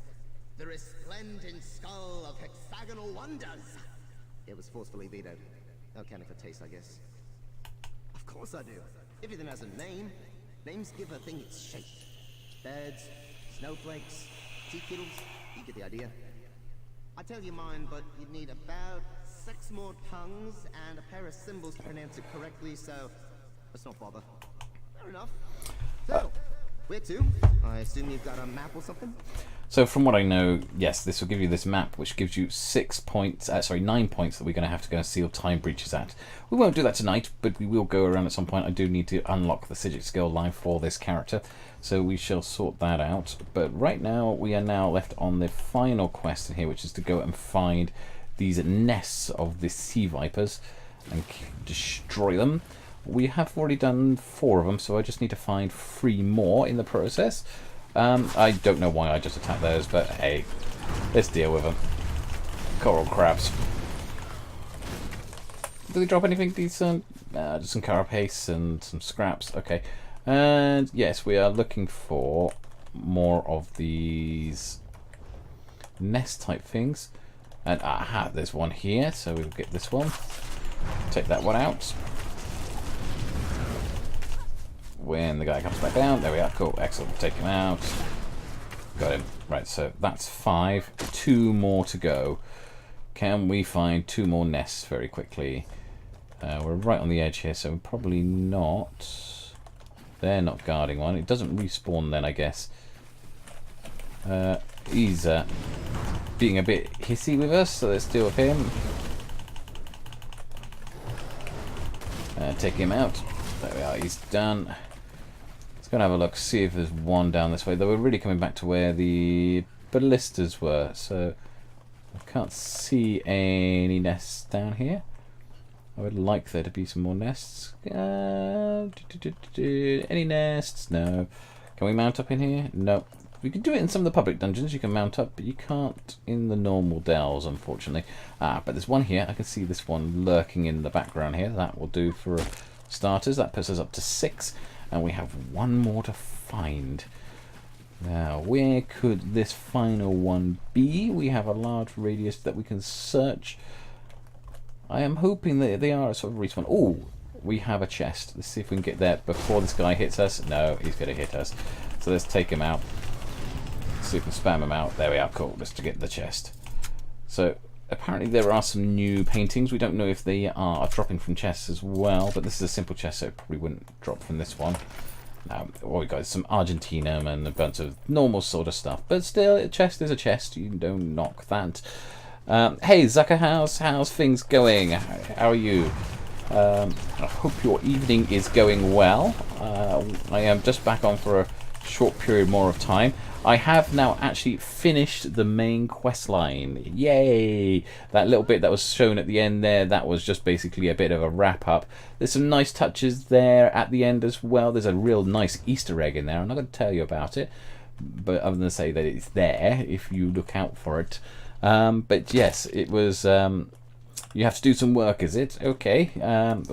The resplendent skull of hexagonal wonders! It was forcefully vetoed. No canning for taste, I guess. Of course I do. Everything has a name. Names give a thing its shape. Birds, snowflakes, tea kettles, you get the idea. I tell you mine, but you'd need about 6 more tongues and a pair of symbols to pronounce it correctly, so let's not bother. Fair enough. So, where to? I assume you've got a map or something? So from what I know, yes, this will give you this map, which gives you 9 points that we're going to have to go and seal time breaches at. We won't do that tonight, but we will go around at some point. I do need to unlock the Sigic skill line for this character, so we shall sort that out. But right now, we are now left on the final quest in here, which is to go and find these nests of the sea vipers and destroy them. We have already done 4 of them, so I just need to find 3 more in the process. I don't know why I just attacked those, but hey, let's deal with them. Coral crabs. Do they drop anything decent? Just some carapace and some scraps. Okay. And yes, we are looking for more of these nest type things. And aha, there's one here, so we'll get this one. Take that one out. When the guy comes back down, there we are. Cool, excellent. Take him out. Got him. Right, so that's 5. 2 more to go. Can we find 2 more nests very quickly? We're right on the edge here, so probably not. They're not guarding one. It doesn't respawn then, I guess. He's being a bit hissy with us, so let's deal with him. Take him out. There we are, he's done. Let's go and have a look, see if there's one down this way. Though we're really coming back to where the ballistas were, so I can't see any nests down here. I would like there to be some more nests. Any nests? No. Can we mount up in here? No. We can do it in some of the public dungeons. You can mount up, but you can't in the normal dells, unfortunately. But there's one here. I can see this one lurking in the background here. That will do for starters. That puts us up to 6, and we have 1 more to find. Now, where could this final one be? We have a large radius that we can search. I am hoping that they are a sort of respawn. Oh, we have a chest. Let's see if we can get there before this guy hits us. No, he's going to hit us. So let's take him out. See if we can spam him out. There we are. Cool. Just to get the chest. So apparently there are some new paintings. We don't know if they are dropping from chests as well, but this is a simple chest, so it probably wouldn't drop from this one. What we got is some Argentinum and a bunch of normal sort of stuff, but still, a chest is a chest. You don't knock that. Hey Zucker, how's things going? How are you? I hope your evening is going well. I am just back on for a short period more of time. I have now actually finished the main quest line. Yay! That little bit that was shown at the end there, that was just basically a bit of a wrap up. There's some nice touches there at the end as well. There's a real nice Easter egg in there. I'm not going to tell you about it, but other than say that it's there if you look out for it. But yes, it was... you have to do some work, is it? Okay.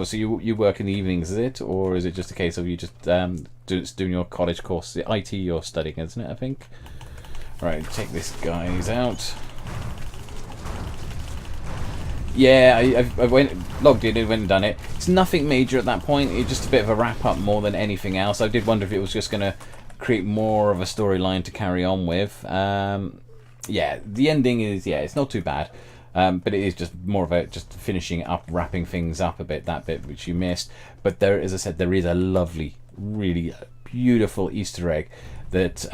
So you work in the evenings, is it? Or is it just a case of you just doing your college course? The IT you're studying, isn't it, I think? Right, take this guy's out. Yeah, I logged in and went and done it. It's nothing major at that point. It's just a bit of a wrap-up more than anything else. I did wonder if it was just going to create more of a storyline to carry on with. Yeah, the ending is, yeah, it's not too bad. But it is just more of a just finishing up, wrapping things up a bit, that bit which you missed. But there, as I said, there is a lovely, really beautiful Easter egg that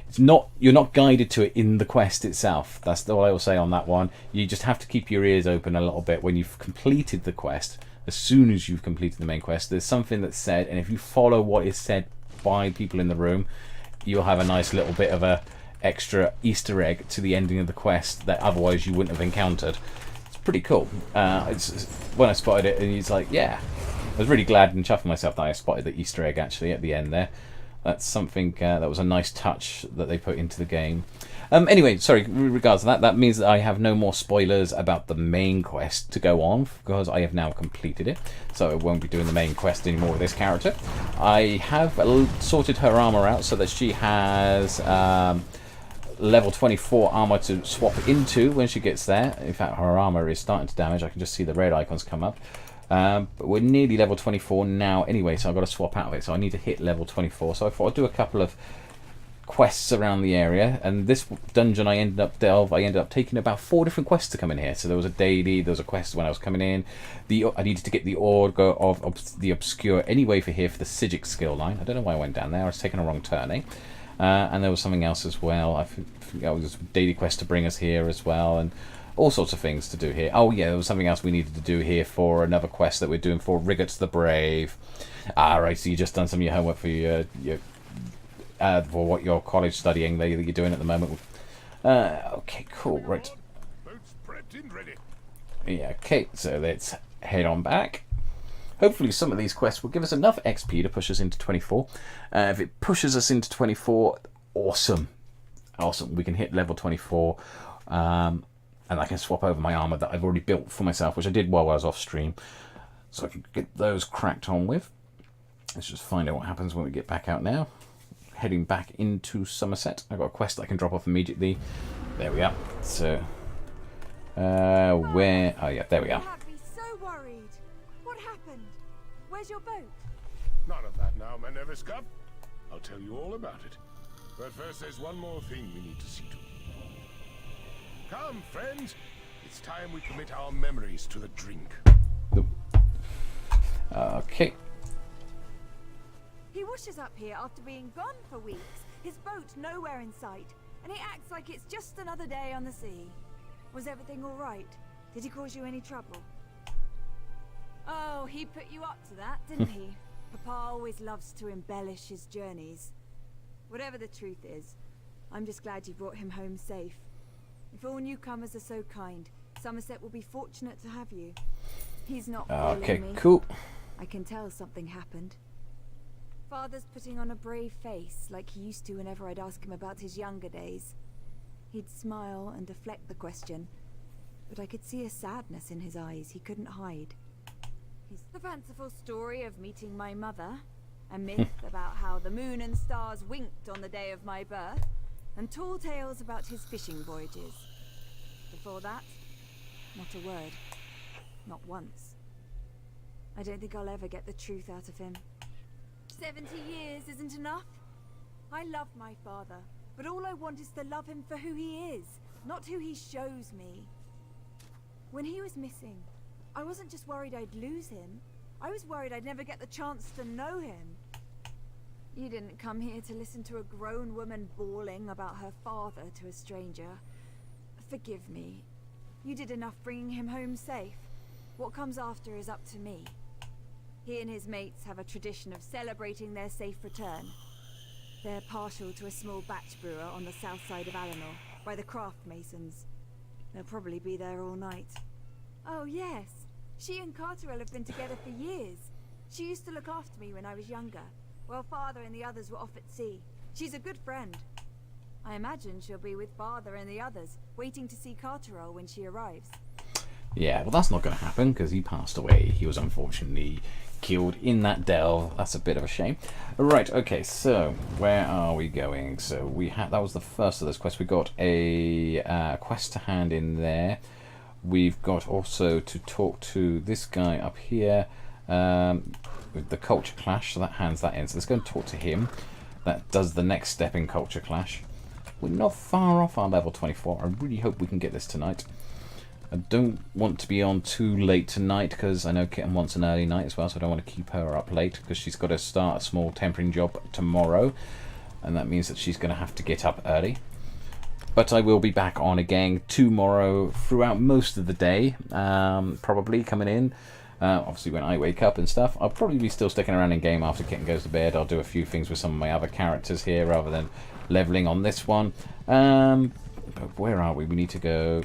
it's not, you're not guided to it in the quest itself. That's all I will say on that one. You just have to keep your ears open a little bit when you've completed the quest. As soon as you've completed the main quest, there's something that's said, and if you follow what is said by people in the room, you'll have a nice little bit of a extra Easter egg to the ending of the quest that otherwise you wouldn't have encountered. It's pretty cool. It's when I spotted it, and he's like, yeah, I was really glad and chuffing myself that I spotted the Easter egg actually at the end there. That's something that was a nice touch that they put into the game. Anyway, sorry, with regards to that, that means that I have no more spoilers about the main quest to go on, because I have now completed it, so I won't be doing the main quest anymore with this character. I have sorted her armor out so that she has level 24 armor to swap into when she gets there. In fact, her armor is starting to damage. I can just see the red icons come up. But we're nearly level 24 now anyway, so I've got to swap out of it. So I need to hit level 24. So I thought I'd do a couple of quests around the area. And this dungeon I ended up taking about 4 different quests to come in here. So there was a daily, there was a quest when I was coming in. I needed to get the Order of the Obscure anyway for here for the Sigic skill line. I don't know why I went down there. I was taking a wrong turning. And there was something else as well. I think there was a daily quest to bring us here as well, and all sorts of things to do here. Oh yeah, there was something else we needed to do here for another quest that we're doing for Rigots the Brave. Right, so you just done some of your homework for your for what your college studying that you're doing at the moment. Okay, cool, right. Yeah, okay, so let's head on back. Hopefully some of these quests will give us enough XP to push us into 24. If it pushes us into 24, awesome. Awesome. We can hit level 24. And I can swap over my armor that I've already built for myself, which I did while I was off stream. So I can get those cracked on with. Let's just find out what happens when we get back out now. Heading back into Summerset. I've got a quest that I can drop off immediately. There we are. So, where? Oh yeah, there we are. You have me so worried. What happened? Where's your boat? None of that now, my Neverscup. I'll tell you all about it. But first, there's one more thing we need to see to. Come, friends. It's time we commit our memories to the drink. Okay. He washes up here after being gone for weeks. His boat nowhere in sight. And he acts like it's just another day on the sea. Was everything all right? Did he cause you any trouble? Oh, he put you up to that, didn't he? Papa always loves to embellish his journeys. Whatever the truth is, I'm just glad you brought him home safe. If all newcomers are so kind, Summerset will be fortunate to have you. He's not Okay, me. cool. I can tell something happened. Father's putting on a brave face, like he used to whenever I'd ask him about his younger days. He'd smile and deflect the question, but I could see a sadness in his eyes he couldn't hide. He's the fanciful story of meeting my mother, a myth about how the moon and stars winked on the day of my birth, and tall tales about his fishing voyages. Before that, not a word. Not once. I don't think I'll ever get the truth out of him. 70 years isn't enough. I love my father, but all I want is to love him for who he is, not who he shows me. When he was missing, I wasn't just worried I'd lose him. I was worried I'd never get the chance to know him. You didn't come here to listen to a grown woman bawling about her father to a stranger. Forgive me. You did enough bringing him home safe. What comes after is up to me. He and his mates have a tradition of celebrating their safe return. They're partial to a small batch brewer on the south side of Alinor, by the craft masons. They'll probably be there all night. Oh yes, she and Carterell have been together for years. She used to look after me when I was younger, while Father and the others were off at sea. She's a good friend. I imagine she'll be with Father and the others, waiting to see Carterell when she arrives. Yeah, well that's not going to happen because he passed away. He was unfortunately killed in that delve. That's a bit of a shame. Right, okay, so where are we going? So we had, that was the first of those quests. We got a quest to hand in there. We've got also to talk to this guy up here with the culture clash, so that hands that in. So let's go and talk to him. That does the next step in culture clash. We're not far off our level 24. I really hope we can get this tonight. I don't want to be on too late tonight because I know Kitten wants an early night as well, so I don't want to keep her up late because she's got to start a small tempering job tomorrow, and that means that she's going to have to get up early. But I will be back on again tomorrow throughout most of the day, probably coming in. Obviously when I wake up and stuff. I'll probably be still sticking around in game after Kitten goes to bed. I'll do a few things with some of my other characters here rather than leveling on this one. But where are we? We need to go...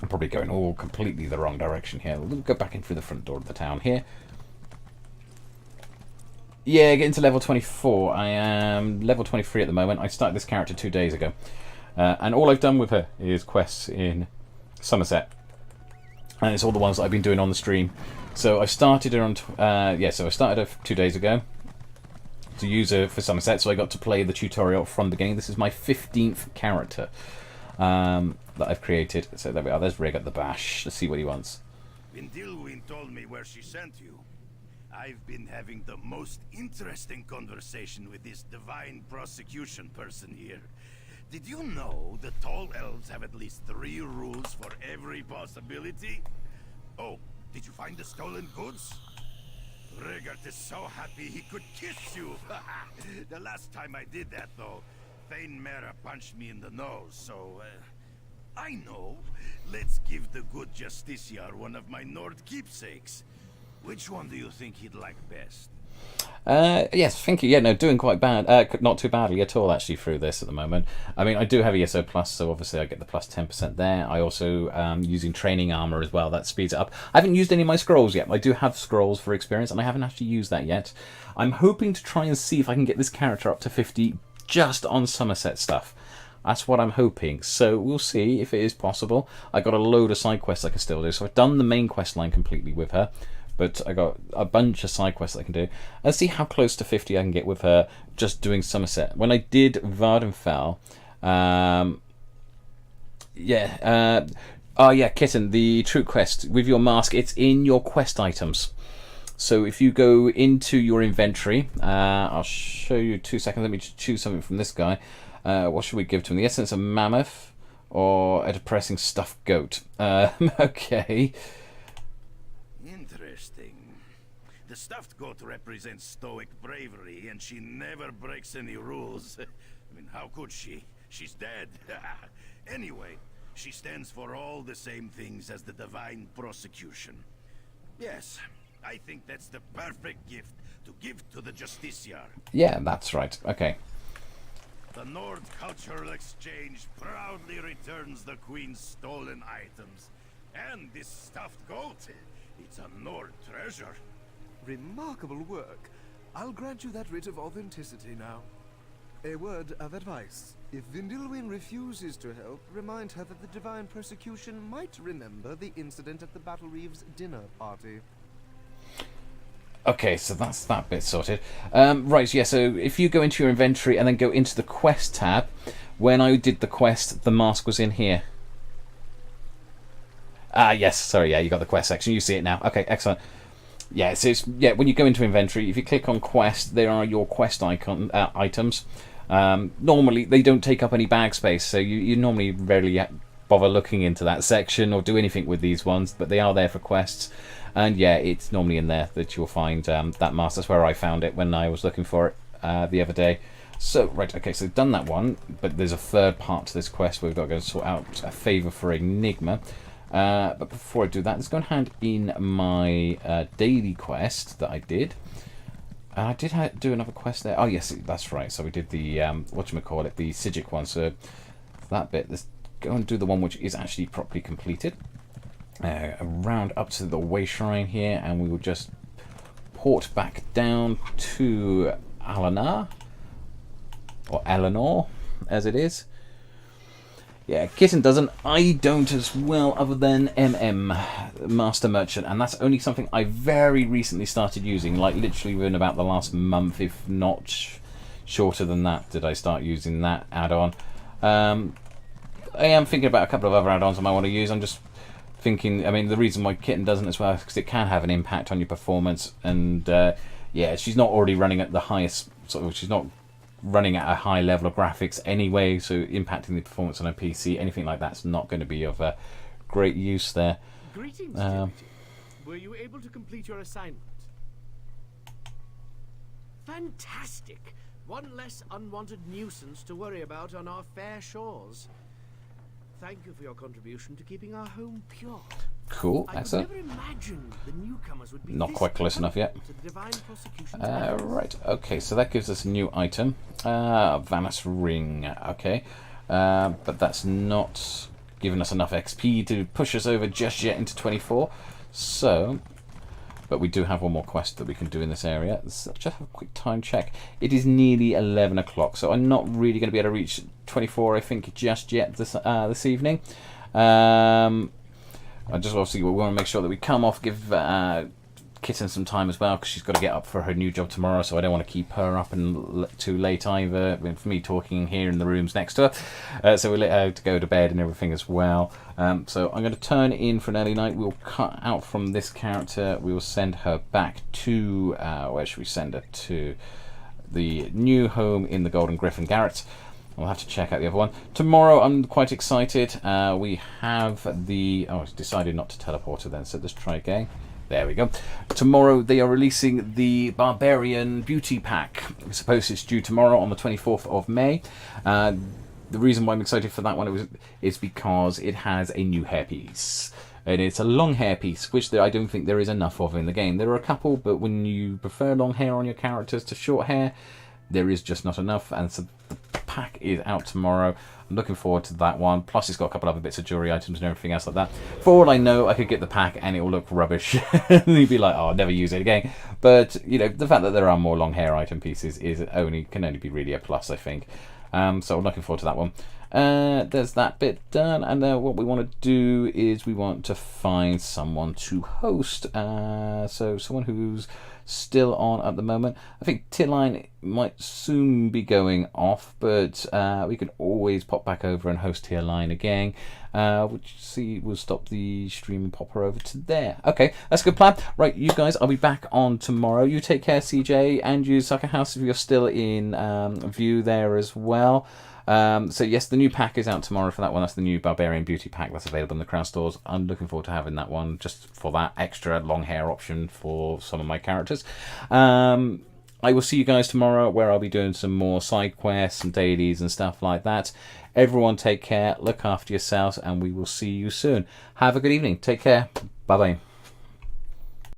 I'm probably going all completely the wrong direction here. We'll go back in through the front door of the town here. Yeah, getting to level 24. I am level 23 at the moment. I started this character 2 days ago. And all I've done with her is quests in Summerset. And it's all the ones that I've been doing on the stream. So I started her on... so I started her 2 days ago to use her for Summerset. So I got to play the tutorial from the beginning. This is my 15th character that I've created. So there we are. There's Rig at the bash. Let's see what he wants. Vindilwin told me where she sent you. I've been having the most interesting conversation with this divine prosecution person here. Did you know the tall elves have at least 3 rules for every possibility? Oh, did you find the stolen goods? Rigert is so happy he could kiss you. The last time I did that, though, Thane Mera punched me in the nose, so... I know. Let's give the good Justiciar one of my Nord keepsakes. Which one do you think he'd like best? Yes, thank you. Yeah, no, doing quite bad. Not too badly at all, actually, through this at the moment. I mean, I do have ESO Plus, so obviously I get the plus 10% there. I also using training armor as well. That speeds it up. I haven't used any of my scrolls yet. I do have scrolls for experience, and I haven't actually used that yet. I'm hoping to try and see if I can get this character up to 50 just on Summerset stuff. That's what I'm hoping. So we'll see if it is possible. I got a load of side quests I can still do. So I've done the main quest line completely with her. But I got a bunch of side quests that I can do. Let's see how close to 50 I can get with her just doing Summerset. When I did Vardenfell, oh yeah, Kitten, the true quest with your mask, it's in your quest items. So if you go into your inventory, I'll show you 2 seconds. Let me choose something from this guy. What should we give to him? The essence of mammoth or a depressing stuffed goat? Okay. Interesting. The stuffed goat represents stoic bravery, and she never breaks any rules. I mean, how could she? She's dead. Anyway, she stands for all the same things as the divine prosecution. Yes, I think that's the perfect gift to give to the Justiciar. Yeah, that's right. Okay. The Nord Cultural Exchange proudly returns the Queen's stolen items. And this stuffed goat, it's a Nord treasure. Remarkable work. I'll grant you that writ of authenticity now. A word of advice. If Vindilwyn refuses to help, remind her that the divine persecution might remember the incident at the Battle Reeves dinner party. Okay, so that's that bit sorted. Right, yeah, so if you go into your inventory and then go into the quest tab, when I did the quest, the mask was in here. Yes, sorry, yeah, you got the quest section. You see it now. Okay, excellent. Yeah, so it's, yeah, when you go into inventory, if you click on quest, there are your quest icon items. Normally, they don't take up any bag space, so you normally rarely bother looking into that section or do anything with these ones, but they are there for quests. And yeah, it's normally in there that you'll find that mask. That's where I found it when I was looking for it the other day. So, right, okay, so done that one, but there's a third part to this quest where we've got to go sort out a favour for Enigma. But before I do that, let's go and hand in my daily quest that I did. I did do another quest there. Oh, yes, that's right. So we did the, whatchamacallit, the Sijic one. So that bit, let's go and do the one which is actually properly completed. Around up to the Way Shrine here, and we will just port back down to Eleanor, or Eleanor, as it is. Yeah, Kitten doesn't. I don't as well, other than Master Merchant, and that's only something I very recently started using, like literally within about the last month, if not shorter than that, did I start using that add-on. I am thinking about a couple of other add-ons I might want to use. I'm just thinking, I mean, the reason why Kitten doesn't as well is because it can have an impact on your performance, and yeah, she's not already running at the highest, sort of, she's not running at a high level of graphics anyway, so impacting the performance on a PC, anything like that's not going to be of great use there. Greetings, Deputy. Were you able to complete your assignment? Fantastic! One less unwanted nuisance to worry about on our fair shores. Thank you for your contribution to keeping our home pure. Cool, excellent. I could never imagine the newcomers would be not quite close enough yet. Right, okay, so that gives us a new item. Vanus Ring, okay. But that's not giving us enough XP to push us over just yet into 24. So, but we do have one more quest that we can do in this area. Let's just have a quick time check. It is nearly 11 o'clock, so I'm not really going to be able to reach 24, I think, just yet this evening. I just obviously we want to make sure that we come off, give Kitten some time as well, because she's got to get up for her new job tomorrow, so I don't want to keep her up and too late either, for me talking here in the rooms next to her. So we let her to go to bed and everything as well. So I'm going to turn in for an early night. We'll cut out from this character. We will send her back to, where should we send her to? The new home in the Golden Griffin Garret. We'll have to check out the other one. Tomorrow, I'm quite excited. We have the... Oh, I decided not to teleport her then, so let's try again. There we go. Tomorrow, they are releasing the Barbarian Beauty Pack. I suppose it's due tomorrow on the 24th of May. The reason why I'm excited for that one is because it has a new hairpiece. And it's a long hairpiece, which I don't think there is enough of in the game. There are a couple, but when you prefer long hair on your characters to short hair, there is just not enough. And so the pack is out tomorrow. I'm looking forward to that one. Plus, it's got a couple other bits of jewelry items and everything else like that. For all I know, I could get the pack and it will look rubbish. And you'd be like, oh, I'll never use it again. But, you know, the fact that there are more long hair item pieces can only be really a plus, I think. So I'm looking forward to that one. there's that bit done, and what we want to do is we want to find someone to host. So someone who's still on at the moment. I think Tierline might soon be going off, but we can always pop back over and host Tierline again. We'll stop the stream and pop her over to there. Okay, that's a good plan. Right, you guys, I'll be back on tomorrow. You take care, CJ, and you, Sucker House, if you're still in view there as well. So yes, the new pack is out tomorrow for that one. That's the new Barbarian Beauty Pack that's available in the Crown stores. I'm looking forward to having that one, just for that extra long hair option for some of my characters. I will see you guys tomorrow, where I'll be doing some more side quests, some dailies and stuff like that. Everyone take care, look after yourselves, and we will see you soon. Have a good evening. Take care. Bye-bye.